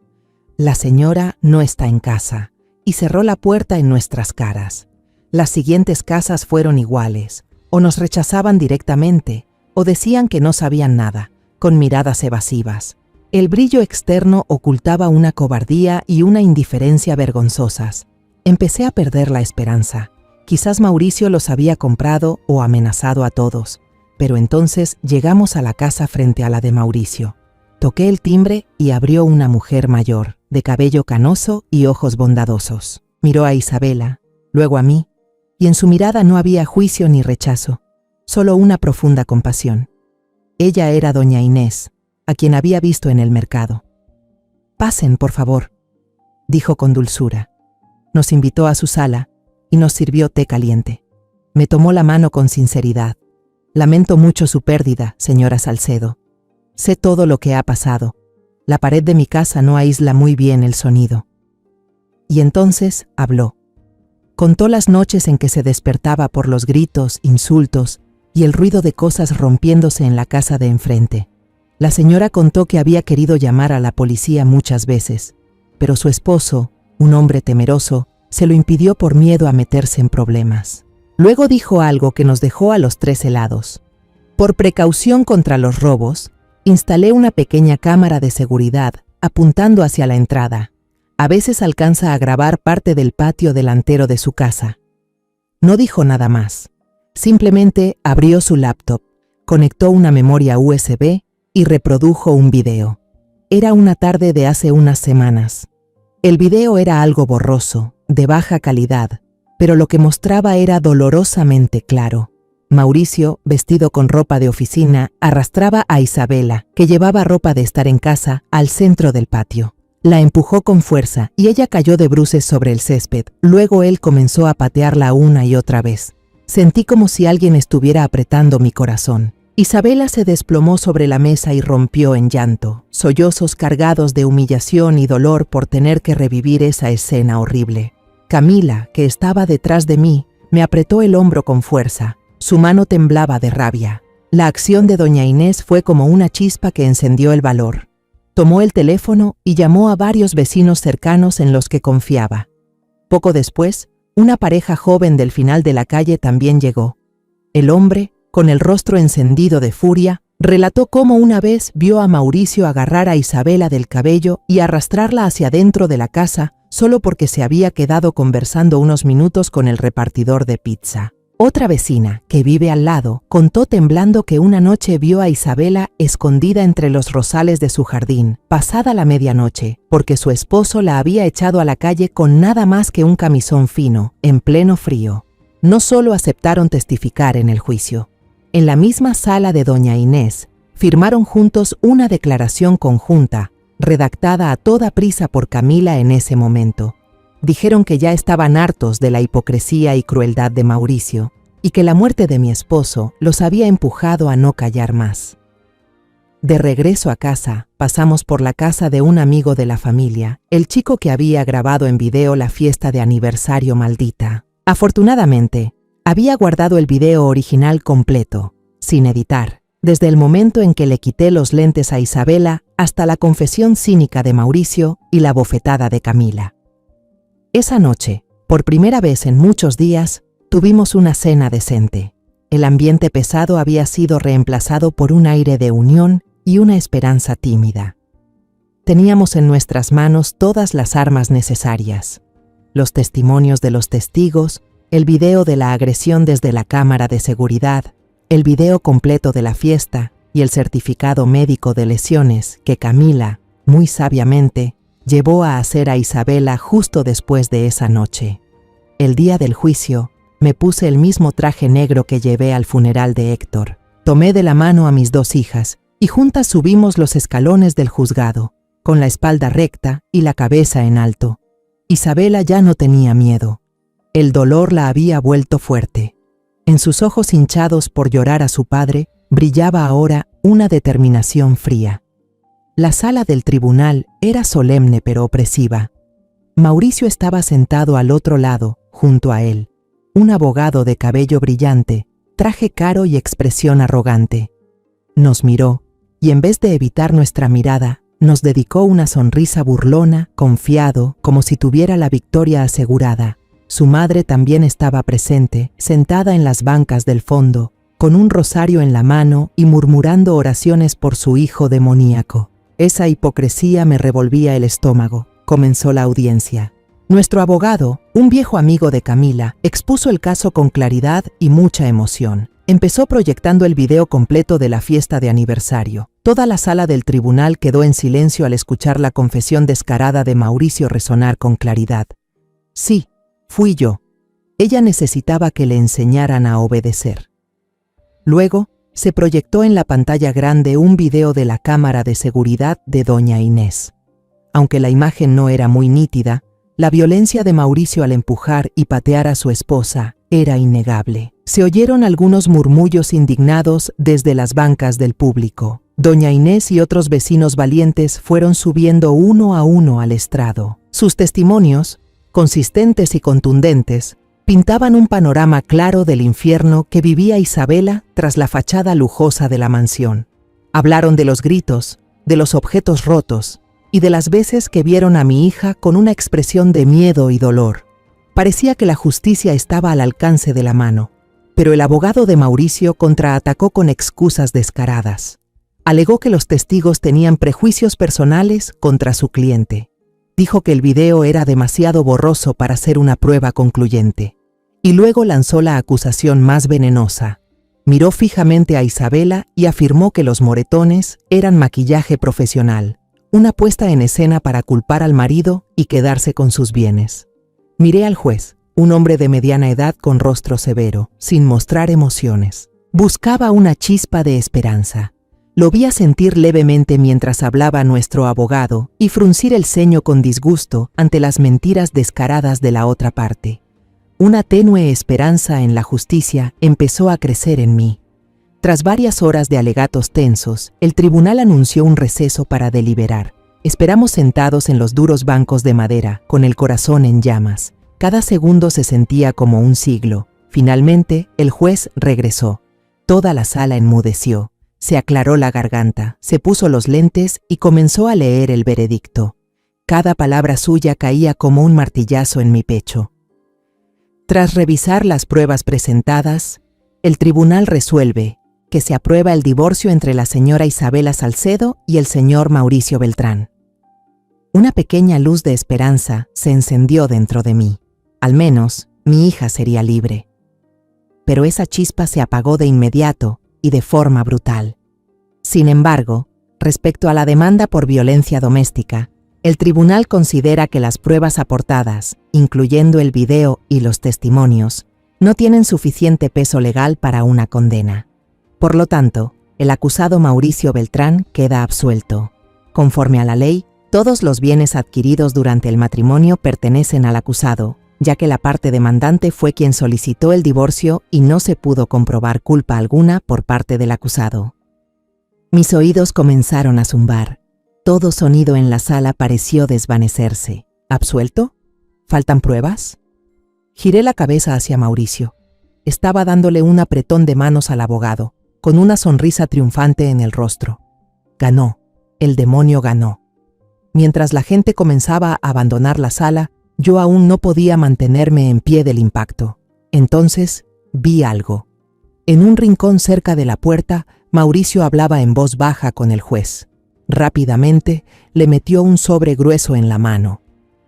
la señora no está en casa, y cerró la puerta en nuestras caras. Las siguientes casas fueron iguales, o nos rechazaban directamente, o decían que no sabían nada, con miradas evasivas. El brillo externo ocultaba una cobardía y una indiferencia vergonzosas. Empecé a perder la esperanza. Quizás Mauricio los había comprado o amenazado a todos, pero entonces llegamos a la casa frente a la de Mauricio. Toqué el timbre y abrió una mujer mayor, de cabello canoso y ojos bondadosos. Miró a Isabela, luego a mí, y en su mirada no había juicio ni rechazo, solo una profunda compasión. Ella era doña Inés, a quien había visto en el mercado. «Pasen, por favor», dijo con dulzura. Nos invitó a su sala y nos sirvió té caliente. Me tomó la mano con sinceridad. «Lamento mucho su pérdida, señora Salcedo. Sé todo lo que ha pasado. La pared de mi casa no aísla muy bien el sonido». Y entonces habló. Contó las noches en que se despertaba por los gritos, insultos y el ruido de cosas rompiéndose en la casa de enfrente. La señora contó que había querido llamar a la policía muchas veces, pero su esposo, un hombre temeroso, se lo impidió por miedo a meterse en problemas. Luego dijo algo que nos dejó a los tres helados. Por precaución contra los robos, Instalé una pequeña cámara de seguridad, apuntando hacia la entrada. A veces alcanza a grabar parte del patio delantero de su casa. No dijo nada más. Simplemente abrió su laptop, conectó una memoria USB y reprodujo un video. Era una tarde de hace unas semanas. El video era algo borroso, de baja calidad, pero lo que mostraba era dolorosamente claro. Mauricio, vestido con ropa de oficina, arrastraba a Isabela, que llevaba ropa de estar en casa, al centro del patio. La empujó con fuerza y ella cayó de bruces sobre el césped. Luego él comenzó a patearla una y otra vez. Sentí como si alguien estuviera apretando mi corazón. Isabela se desplomó sobre la mesa y rompió en llanto, sollozos cargados de humillación y dolor por tener que revivir esa escena horrible. Camila, que estaba detrás de mí, me apretó el hombro con fuerza. Su mano temblaba de rabia. La acción de doña Inés fue como una chispa que encendió el valor. Tomó el teléfono y llamó a varios vecinos cercanos en los que confiaba. Poco después, una pareja joven del final de la calle también llegó. El hombre, con el rostro encendido de furia, relató cómo una vez vio a Mauricio agarrar a Isabela del cabello y arrastrarla hacia dentro de la casa solo porque se había quedado conversando unos minutos con el repartidor de pizza. Otra vecina, que vive al lado, contó temblando que una noche vio a Isabela escondida entre los rosales de su jardín, pasada la medianoche, porque su esposo la había echado a la calle con nada más que un camisón fino, en pleno frío. No solo aceptaron testificar en el juicio. En la misma sala de doña Inés, firmaron juntos una declaración conjunta, redactada a toda prisa por Camila en ese momento. Dijeron que ya estaban hartos de la hipocresía y crueldad de Mauricio, y que la muerte de mi esposo los había empujado a no callar más. De regreso a casa, pasamos por la casa de un amigo de la familia, el chico que había grabado en video la fiesta de aniversario maldita. Afortunadamente, había guardado el video original completo, sin editar, desde el momento en que le quité los lentes a Isabela hasta la confesión cínica de Mauricio y la bofetada de Camila. Esa noche, por primera vez en muchos días, tuvimos una cena decente. El ambiente pesado había sido reemplazado por un aire de unión y una esperanza tímida. Teníamos en nuestras manos todas las armas necesarias: los testimonios de los testigos, el video de la agresión desde la cámara de seguridad, el video completo de la fiesta y el certificado médico de lesiones que Camila, muy sabiamente, llevó a hacer a Isabela justo después de esa noche. El día del juicio, me puse el mismo traje negro que llevé al funeral de Héctor. Tomé de la mano a mis dos hijas y juntas subimos los escalones del juzgado, con la espalda recta y la cabeza en alto. Isabela ya no tenía miedo. El dolor la había vuelto fuerte. En sus ojos hinchados por llorar a su padre, brillaba ahora una determinación fría. La sala del tribunal era solemne pero opresiva. Mauricio estaba sentado al otro lado, junto a él, un abogado de cabello brillante, traje caro y expresión arrogante. Nos miró, y en vez de evitar nuestra mirada, nos dedicó una sonrisa burlona, confiado, como si tuviera la victoria asegurada. Su madre también estaba presente, sentada en las bancas del fondo, con un rosario en la mano y murmurando oraciones por su hijo demoníaco. Esa hipocresía me revolvía el estómago. Comenzó la audiencia. Nuestro abogado, un viejo amigo de Camila, expuso el caso con claridad y mucha emoción. Empezó proyectando el video completo de la fiesta de aniversario. Toda la sala del tribunal quedó en silencio al escuchar la confesión descarada de Mauricio resonar con claridad. Sí, fui yo. Ella necesitaba que le enseñaran a obedecer. Luego, se proyectó en la pantalla grande un video de la cámara de seguridad de doña Inés. Aunque la imagen no era muy nítida, la violencia de Mauricio al empujar y patear a su esposa era innegable. Se oyeron algunos murmullos indignados desde las bancas del público. Doña Inés y otros vecinos valientes fueron subiendo uno a uno al estrado. Sus testimonios, consistentes y contundentes, pintaban un panorama claro del infierno que vivía Isabela tras la fachada lujosa de la mansión. Hablaron de los gritos, de los objetos rotos y de las veces que vieron a mi hija con una expresión de miedo y dolor. Parecía que la justicia estaba al alcance de la mano, pero el abogado de Mauricio contraatacó con excusas descaradas. Alegó que los testigos tenían prejuicios personales contra su cliente. Dijo que el video era demasiado borroso para ser una prueba concluyente. Y luego lanzó la acusación más venenosa. Miró fijamente a Isabela y afirmó que los moretones eran maquillaje profesional, una puesta en escena para culpar al marido y quedarse con sus bienes. Miré al juez, un hombre de mediana edad con rostro severo, sin mostrar emociones. Buscaba una chispa de esperanza. Lo vi asentir levemente mientras hablaba nuestro abogado y fruncir el ceño con disgusto ante las mentiras descaradas de la otra parte. Una tenue esperanza en la justicia empezó a crecer en mí. Tras varias horas de alegatos tensos, el tribunal anunció un receso para deliberar. Esperamos sentados en los duros bancos de madera, con el corazón en llamas. Cada segundo se sentía como un siglo. Finalmente, el juez regresó. Toda la sala enmudeció. Se aclaró la garganta, se puso los lentes y comenzó a leer el veredicto. Cada palabra suya caía como un martillazo en mi pecho. Tras revisar las pruebas presentadas, el tribunal resuelve que se aprueba el divorcio entre la señora Isabela Salcedo y el señor Mauricio Beltrán. Una pequeña luz de esperanza se encendió dentro de mí. Al menos, mi hija sería libre. Pero esa chispa se apagó de inmediato y de forma brutal. Sin embargo, respecto a la demanda por violencia doméstica, el tribunal considera que las pruebas aportadas, incluyendo el video y los testimonios, no tienen suficiente peso legal para una condena. Por lo tanto, el acusado Mauricio Beltrán queda absuelto. Conforme a la ley, todos los bienes adquiridos durante el matrimonio pertenecen al acusado, ya que la parte demandante fue quien solicitó el divorcio y no se pudo comprobar culpa alguna por parte del acusado. Mis oídos comenzaron a zumbar. Todo sonido en la sala pareció desvanecerse. ¿Absuelto? ¿Faltan pruebas? Giré la cabeza hacia Mauricio. Estaba dándole un apretón de manos al abogado, con una sonrisa triunfante en el rostro. Ganó. El demonio ganó. Mientras la gente comenzaba a abandonar la sala, yo aún no podía mantenerme en pie del impacto. Entonces, vi algo. En un rincón cerca de la puerta, Mauricio hablaba en voz baja con el juez. Rápidamente, le metió un sobre grueso en la mano.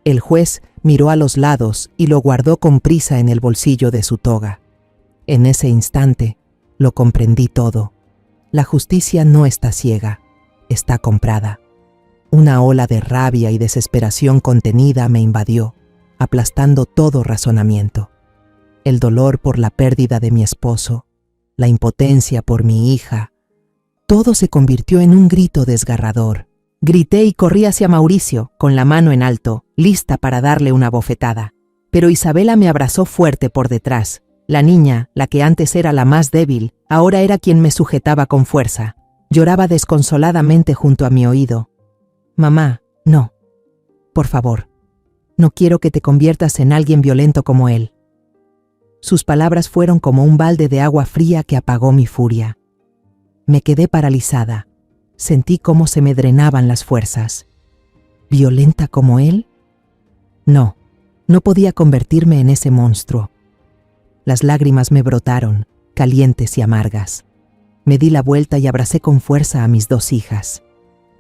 El juez miró a los lados y lo guardó con prisa en el bolsillo de su toga. En ese instante, lo comprendí todo. La justicia no está ciega, está comprada. Una ola de rabia y desesperación contenida me invadió, aplastando todo razonamiento. El dolor por la pérdida de mi esposo, la impotencia por mi hija, todo se convirtió en un grito desgarrador. Grité y corrí hacia Mauricio, con la mano en alto, lista para darle una bofetada. Pero Isabela me abrazó fuerte por detrás. La niña, la que antes era la más débil, ahora era quien me sujetaba con fuerza. Lloraba desconsoladamente junto a mi oído. Mamá, no. Por favor. No quiero que te conviertas en alguien violento como él. Sus palabras fueron como un balde de agua fría que apagó mi furia. Me quedé paralizada. Sentí cómo se me drenaban las fuerzas. ¿Violenta como él? No, no podía convertirme en ese monstruo. Las lágrimas me brotaron, calientes y amargas. Me di la vuelta y abracé con fuerza a mis dos hijas.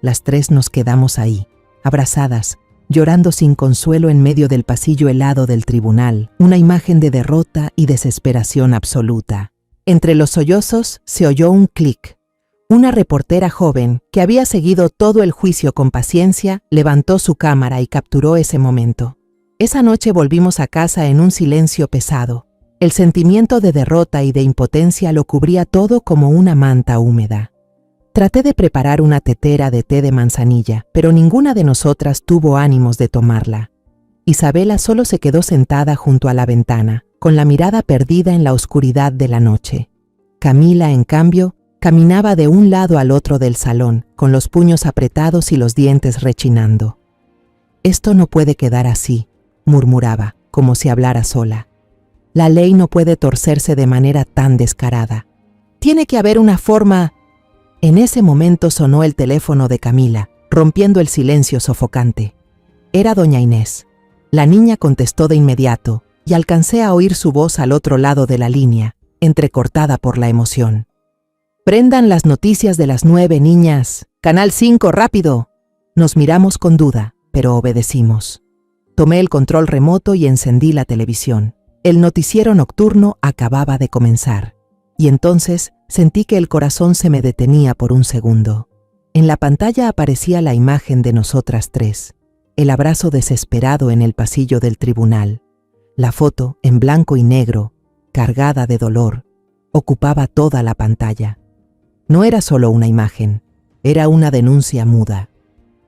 Las tres nos quedamos ahí, abrazadas, llorando sin consuelo en medio del pasillo helado del tribunal, una imagen de derrota y desesperación absoluta. Entre los sollozos se oyó un clic. Una reportera joven, que había seguido todo el juicio con paciencia, levantó su cámara y capturó ese momento. Esa noche volvimos a casa en un silencio pesado. El sentimiento de derrota y de impotencia lo cubría todo como una manta húmeda. Traté de preparar una tetera de té de manzanilla, pero ninguna de nosotras tuvo ánimos de tomarla. Isabela solo se quedó sentada junto a la ventana, con la mirada perdida en la oscuridad de la noche. Camila, en cambio, caminaba de un lado al otro del salón, con los puños apretados y los dientes rechinando. «Esto no puede quedar así», murmuraba, como si hablara sola. «La ley no puede torcerse de manera tan descarada. Tiene que haber una forma...» En ese momento sonó el teléfono de Camila, rompiendo el silencio sofocante. Era doña Inés. La niña contestó de inmediato, y alcancé a oír su voz al otro lado de la línea, entrecortada por la emoción. Prendan las noticias de las 9, niñas. Canal 5, rápido. Nos miramos con duda, pero obedecimos. Tomé el control remoto y encendí la televisión. El noticiero nocturno acababa de comenzar. Y entonces sentí que el corazón se me detenía por un segundo. En la pantalla aparecía la imagen de nosotras tres, el abrazo desesperado en el pasillo del tribunal. La foto, en blanco y negro, cargada de dolor, ocupaba toda la pantalla. No era solo una imagen, era una denuncia muda.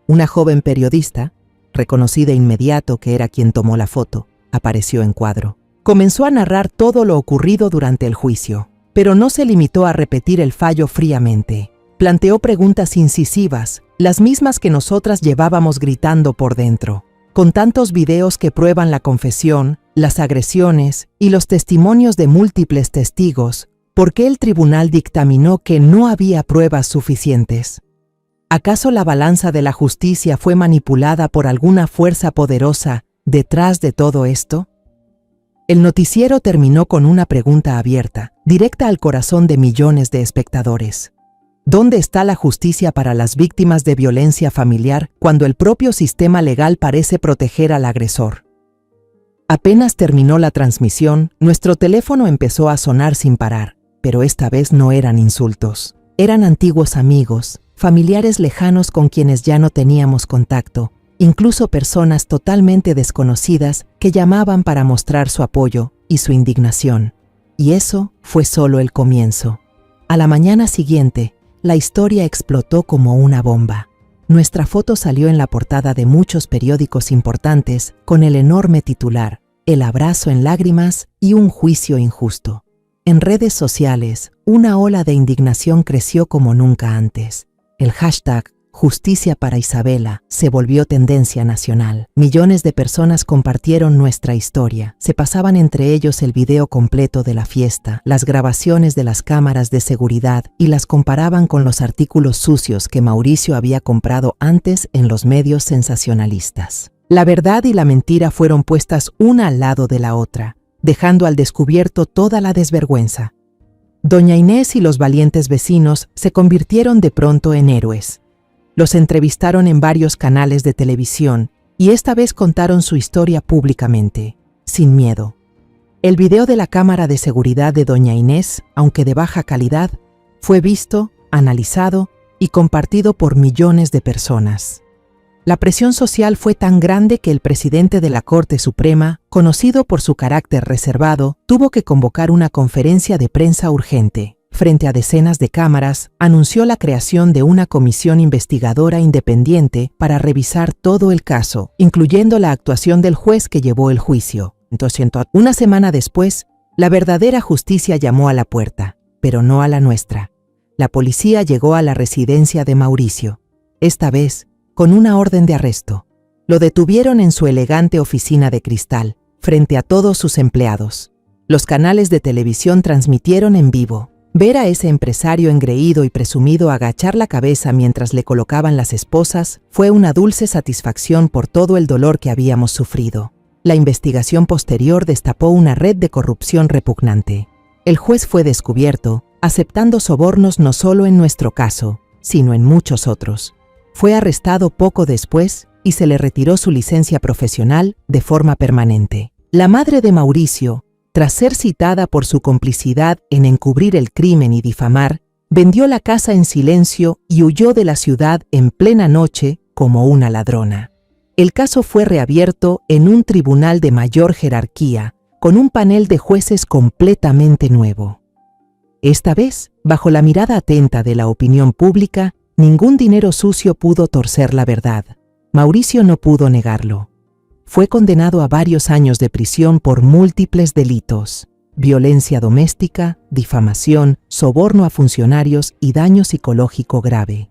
Una joven periodista, reconocí de inmediato que era quien tomó la foto, apareció en cuadro. Comenzó a narrar todo lo ocurrido durante el juicio, pero no se limitó a repetir el fallo fríamente. Planteó preguntas incisivas, las mismas que nosotras llevábamos gritando por dentro. Con tantos videos que prueban la confesión, las agresiones y los testimonios de múltiples testigos, ¿por qué el tribunal dictaminó que no había pruebas suficientes? ¿Acaso la balanza de la justicia fue manipulada por alguna fuerza poderosa detrás de todo esto? El noticiero terminó con una pregunta abierta, directa al corazón de millones de espectadores. ¿Dónde está la justicia para las víctimas de violencia familiar cuando el propio sistema legal parece proteger al agresor? Apenas terminó la transmisión, nuestro teléfono empezó a sonar sin parar, pero esta vez no eran insultos. Eran antiguos amigos, familiares lejanos con quienes ya no teníamos contacto, incluso personas totalmente desconocidas que llamaban para mostrar su apoyo y su indignación. Y eso fue solo el comienzo. A la mañana siguiente, la historia explotó como una bomba. Nuestra foto salió en la portada de muchos periódicos importantes con el enorme titular, El abrazo en lágrimas y un juicio injusto. En redes sociales, una ola de indignación creció como nunca antes. El hashtag Justicia para Isabela se volvió tendencia nacional. Millones de personas compartieron nuestra historia. Se pasaban entre ellos el video completo de la fiesta, las grabaciones de las cámaras de seguridad y las comparaban con los artículos sucios que Mauricio había comprado antes en los medios sensacionalistas. La verdad y la mentira fueron puestas una al lado de la otra, dejando al descubierto toda la desvergüenza. Doña Inés y los valientes vecinos se convirtieron de pronto en héroes. Los entrevistaron en varios canales de televisión y esta vez contaron su historia públicamente, sin miedo. El video de la cámara de seguridad de Doña Inés, aunque de baja calidad, fue visto, analizado y compartido por millones de personas. La presión social fue tan grande que el presidente de la Corte Suprema, conocido por su carácter reservado, tuvo que convocar una conferencia de prensa urgente. Frente a decenas de cámaras, anunció la creación de una comisión investigadora independiente para revisar todo el caso, incluyendo la actuación del juez que llevó el juicio. Entonces, una semana después, la verdadera justicia llamó a la puerta, pero no a la nuestra. La policía llegó a la residencia de Mauricio, esta vez con una orden de arresto. Lo detuvieron en su elegante oficina de cristal, frente a todos sus empleados. Los canales de televisión transmitieron en vivo. Ver a ese empresario engreído y presumido agachar la cabeza mientras le colocaban las esposas fue una dulce satisfacción por todo el dolor que habíamos sufrido. La investigación posterior destapó una red de corrupción repugnante. El juez fue descubierto, aceptando sobornos no solo en nuestro caso, sino en muchos otros. Fue arrestado poco después y se le retiró su licencia profesional de forma permanente. La madre de Mauricio, tras ser citada por su complicidad en encubrir el crimen y difamar, vendió la casa en silencio y huyó de la ciudad en plena noche como una ladrona. El caso fue reabierto en un tribunal de mayor jerarquía, con un panel de jueces completamente nuevo. Esta vez, bajo la mirada atenta de la opinión pública, ningún dinero sucio pudo torcer la verdad. Mauricio no pudo negarlo. Fue condenado a varios años de prisión por múltiples delitos: violencia doméstica, difamación, soborno a funcionarios y daño psicológico grave.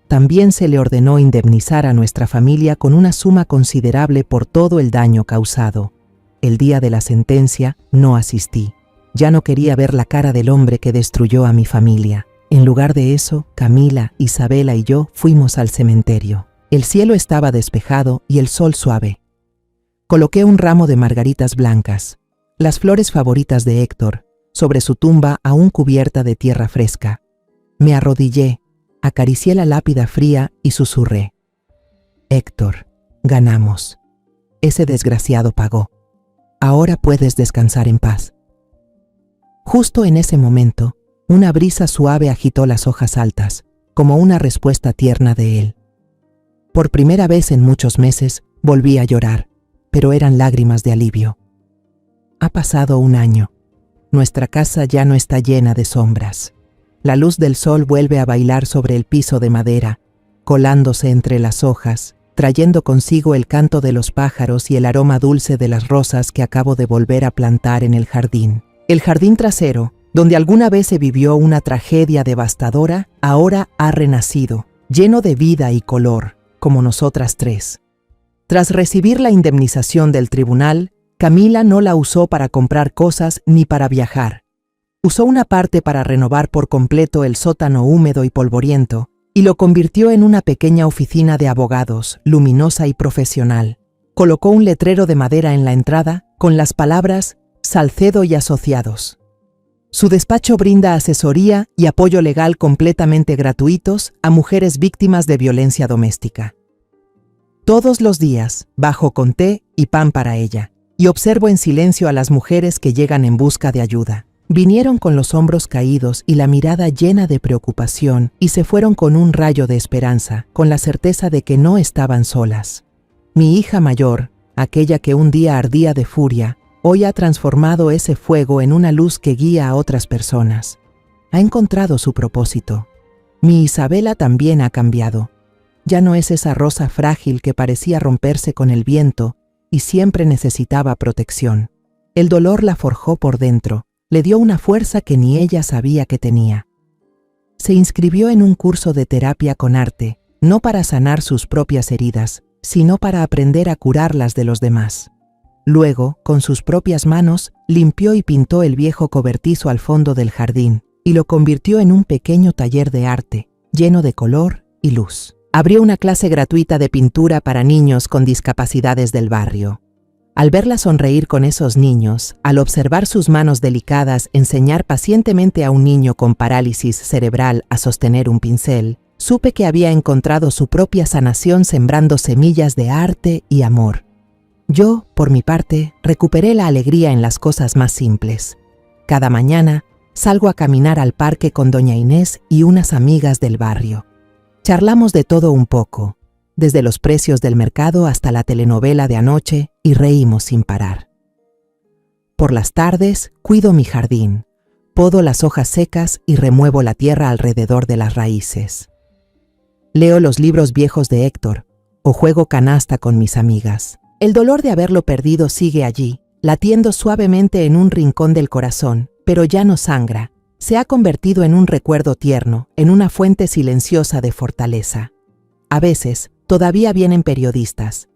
También se le ordenó indemnizar a nuestra familia con una suma considerable por todo el daño causado. El día de la sentencia no asistí. Ya no quería ver la cara del hombre que destruyó a mi familia. En lugar de eso, Camila, Isabela y yo fuimos al cementerio. El cielo estaba despejado y el sol suave. Coloqué un ramo de margaritas blancas, las flores favoritas de Héctor, sobre su tumba aún cubierta de tierra fresca. Me arrodillé, acaricié la lápida fría y susurré: Héctor, ganamos. Ese desgraciado pagó. Ahora puedes descansar en paz. Justo en ese momento, una brisa suave agitó las hojas altas, como una respuesta tierna de él. Por primera vez en muchos meses, volví a llorar, pero eran lágrimas de alivio. Ha pasado un año. Nuestra casa ya no está llena de sombras. La luz del sol vuelve a bailar sobre el piso de madera, colándose entre las hojas, trayendo consigo el canto de los pájaros y el aroma dulce de las rosas que acabo de volver a plantar en el jardín. El jardín trasero, donde alguna vez se vivió una tragedia devastadora, ahora ha renacido, lleno de vida y color, como nosotras tres. Tras recibir la indemnización del tribunal, Camila no la usó para comprar cosas ni para viajar. Usó una parte para renovar por completo el sótano húmedo y polvoriento, y lo convirtió en una pequeña oficina de abogados, luminosa y profesional. Colocó un letrero de madera en la entrada con las palabras Salcedo y Asociados. Su despacho brinda asesoría y apoyo legal completamente gratuitos a mujeres víctimas de violencia doméstica. Todos los días bajo con té y pan para ella, y observo en silencio a las mujeres que llegan en busca de ayuda. Vinieron con los hombros caídos y la mirada llena de preocupación y se fueron con un rayo de esperanza, con la certeza de que no estaban solas. Mi hija mayor, aquella que un día ardía de furia, hoy ha transformado ese fuego en una luz que guía a otras personas. Ha encontrado su propósito. Mi Isabela también ha cambiado. Ya no es esa rosa frágil que parecía romperse con el viento y siempre necesitaba protección. El dolor la forjó por dentro. Le dio una fuerza que ni ella sabía que tenía. Se inscribió en un curso de terapia con arte, no para sanar sus propias heridas, sino para aprender a curarlas de los demás. Luego, con sus propias manos, limpió y pintó el viejo cobertizo al fondo del jardín y lo convirtió en un pequeño taller de arte, lleno de color y luz. Abrió una clase gratuita de pintura para niños con discapacidades del barrio. Al verla sonreír con esos niños, al observar sus manos delicadas enseñar pacientemente a un niño con parálisis cerebral a sostener un pincel, supe que había encontrado su propia sanación sembrando semillas de arte y amor. Yo, por mi parte, recuperé la alegría en las cosas más simples. Cada mañana, salgo a caminar al parque con doña Inés y unas amigas del barrio. Charlamos de todo un poco, desde los precios del mercado hasta la telenovela de anoche, y reímos sin parar. Por las tardes, cuido mi jardín, podo las hojas secas y remuevo la tierra alrededor de las raíces. Leo los libros viejos de Héctor o juego canasta con mis amigas. El dolor de haberlo perdido sigue allí, latiendo suavemente en un rincón del corazón, pero ya no sangra. Se ha convertido en un recuerdo tierno, en una fuente silenciosa de fortaleza. A veces, todavía vienen periodistas.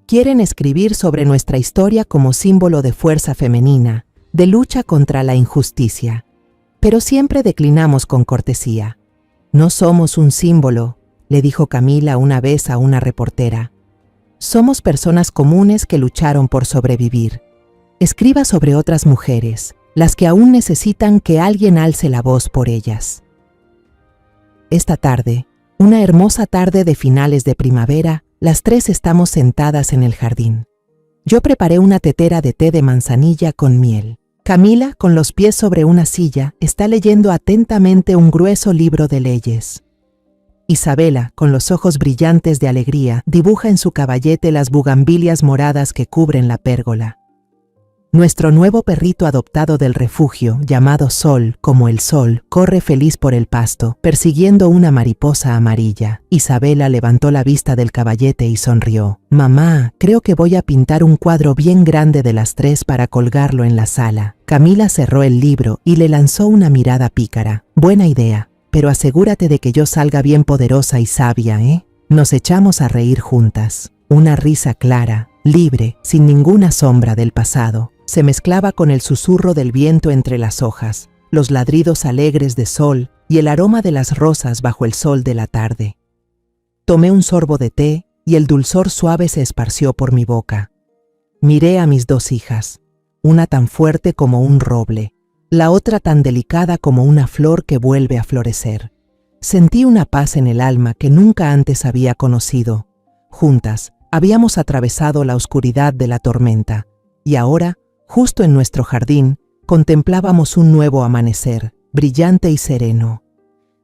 Quieren escribir sobre nuestra historia como símbolo de fuerza femenina, de lucha contra la injusticia. Pero siempre declinamos con cortesía. No somos un símbolo, le dijo Camila una vez a una reportera. Somos personas comunes que lucharon por sobrevivir. Escriba sobre otras mujeres, las que aún necesitan que alguien alce la voz por ellas. Esta tarde, una hermosa tarde de finales de primavera, las tres estamos sentadas en el jardín. Yo preparé una tetera de té de manzanilla con miel. Camila, con los pies sobre una silla, está leyendo atentamente un grueso libro de leyes. Isabela, con los ojos brillantes de alegría, dibuja en su caballete las bugambilias moradas que cubren la pérgola. Nuestro nuevo perrito adoptado del refugio, llamado Sol, como el sol, corre feliz por el pasto, persiguiendo una mariposa amarilla. Isabela levantó la vista del caballete y sonrió. «Mamá, creo que voy a pintar un cuadro bien grande de las tres para colgarlo en la sala». Camila cerró el libro y le lanzó una mirada pícara. «Buena idea, pero asegúrate de que yo salga bien poderosa y sabia, ¿eh?» Nos echamos a reír juntas. Una risa clara, libre, sin ninguna sombra del pasado. Se mezclaba con el susurro del viento entre las hojas, los ladridos alegres de Sol y el aroma de las rosas bajo el sol de la tarde. Tomé un sorbo de té y el dulzor suave se esparció por mi boca. Miré a mis dos hijas, una tan fuerte como un roble, la otra tan delicada como una flor que vuelve a florecer. Sentí una paz en el alma que nunca antes había conocido. Juntas, habíamos atravesado la oscuridad de la tormenta, y ahora, justo en nuestro jardín, contemplábamos un nuevo amanecer, brillante y sereno.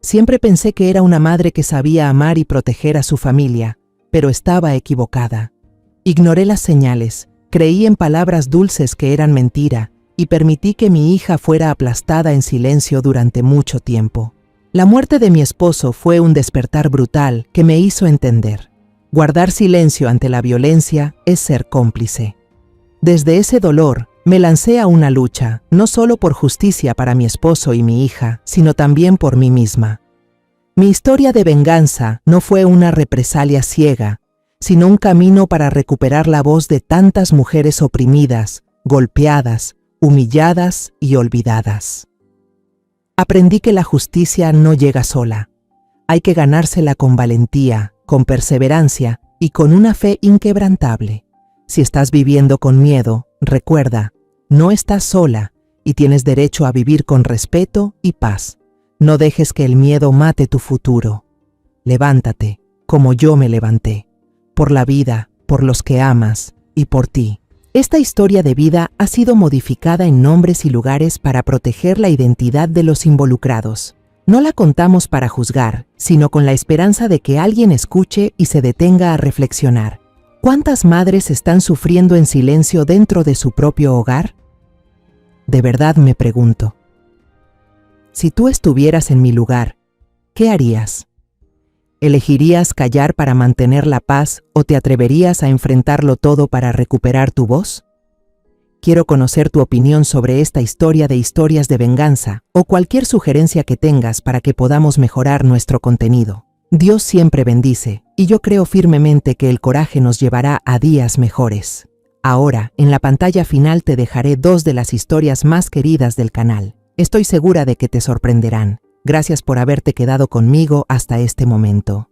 Siempre pensé que era una madre que sabía amar y proteger a su familia, pero estaba equivocada. Ignoré las señales, creí en palabras dulces que eran mentira, y permití que mi hija fuera aplastada en silencio durante mucho tiempo. La muerte de mi esposo fue un despertar brutal que me hizo entender. Guardar silencio ante la violencia es ser cómplice. Desde ese dolor, me lancé a una lucha, no solo por justicia para mi esposo y mi hija, sino también por mí misma. Mi historia de venganza no fue una represalia ciega, sino un camino para recuperar la voz de tantas mujeres oprimidas, golpeadas, humilladas y olvidadas. Aprendí que la justicia no llega sola. Hay que ganársela con valentía, con perseverancia y con una fe inquebrantable. Si estás viviendo con miedo, recuerda, no estás sola y tienes derecho a vivir con respeto y paz. No dejes que el miedo mate tu futuro. Levántate, como yo me levanté, por la vida, por los que amas y por ti. Esta historia de vida ha sido modificada en nombres y lugares para proteger la identidad de los involucrados. No la contamos para juzgar, sino con la esperanza de que alguien escuche y se detenga a reflexionar. ¿Cuántas madres están sufriendo en silencio dentro de su propio hogar? De verdad me pregunto. Si tú estuvieras en mi lugar, ¿qué harías? ¿Elegirías callar para mantener la paz o te atreverías a enfrentarlo todo para recuperar tu voz? Quiero conocer tu opinión sobre esta historia de historias de venganza o cualquier sugerencia que tengas para que podamos mejorar nuestro contenido. Dios siempre bendice, y yo creo firmemente que el coraje nos llevará a días mejores. Ahora, en la pantalla final te dejaré 2 de las historias más queridas del canal. Estoy segura de que te sorprenderán. Gracias por haberte quedado conmigo hasta este momento.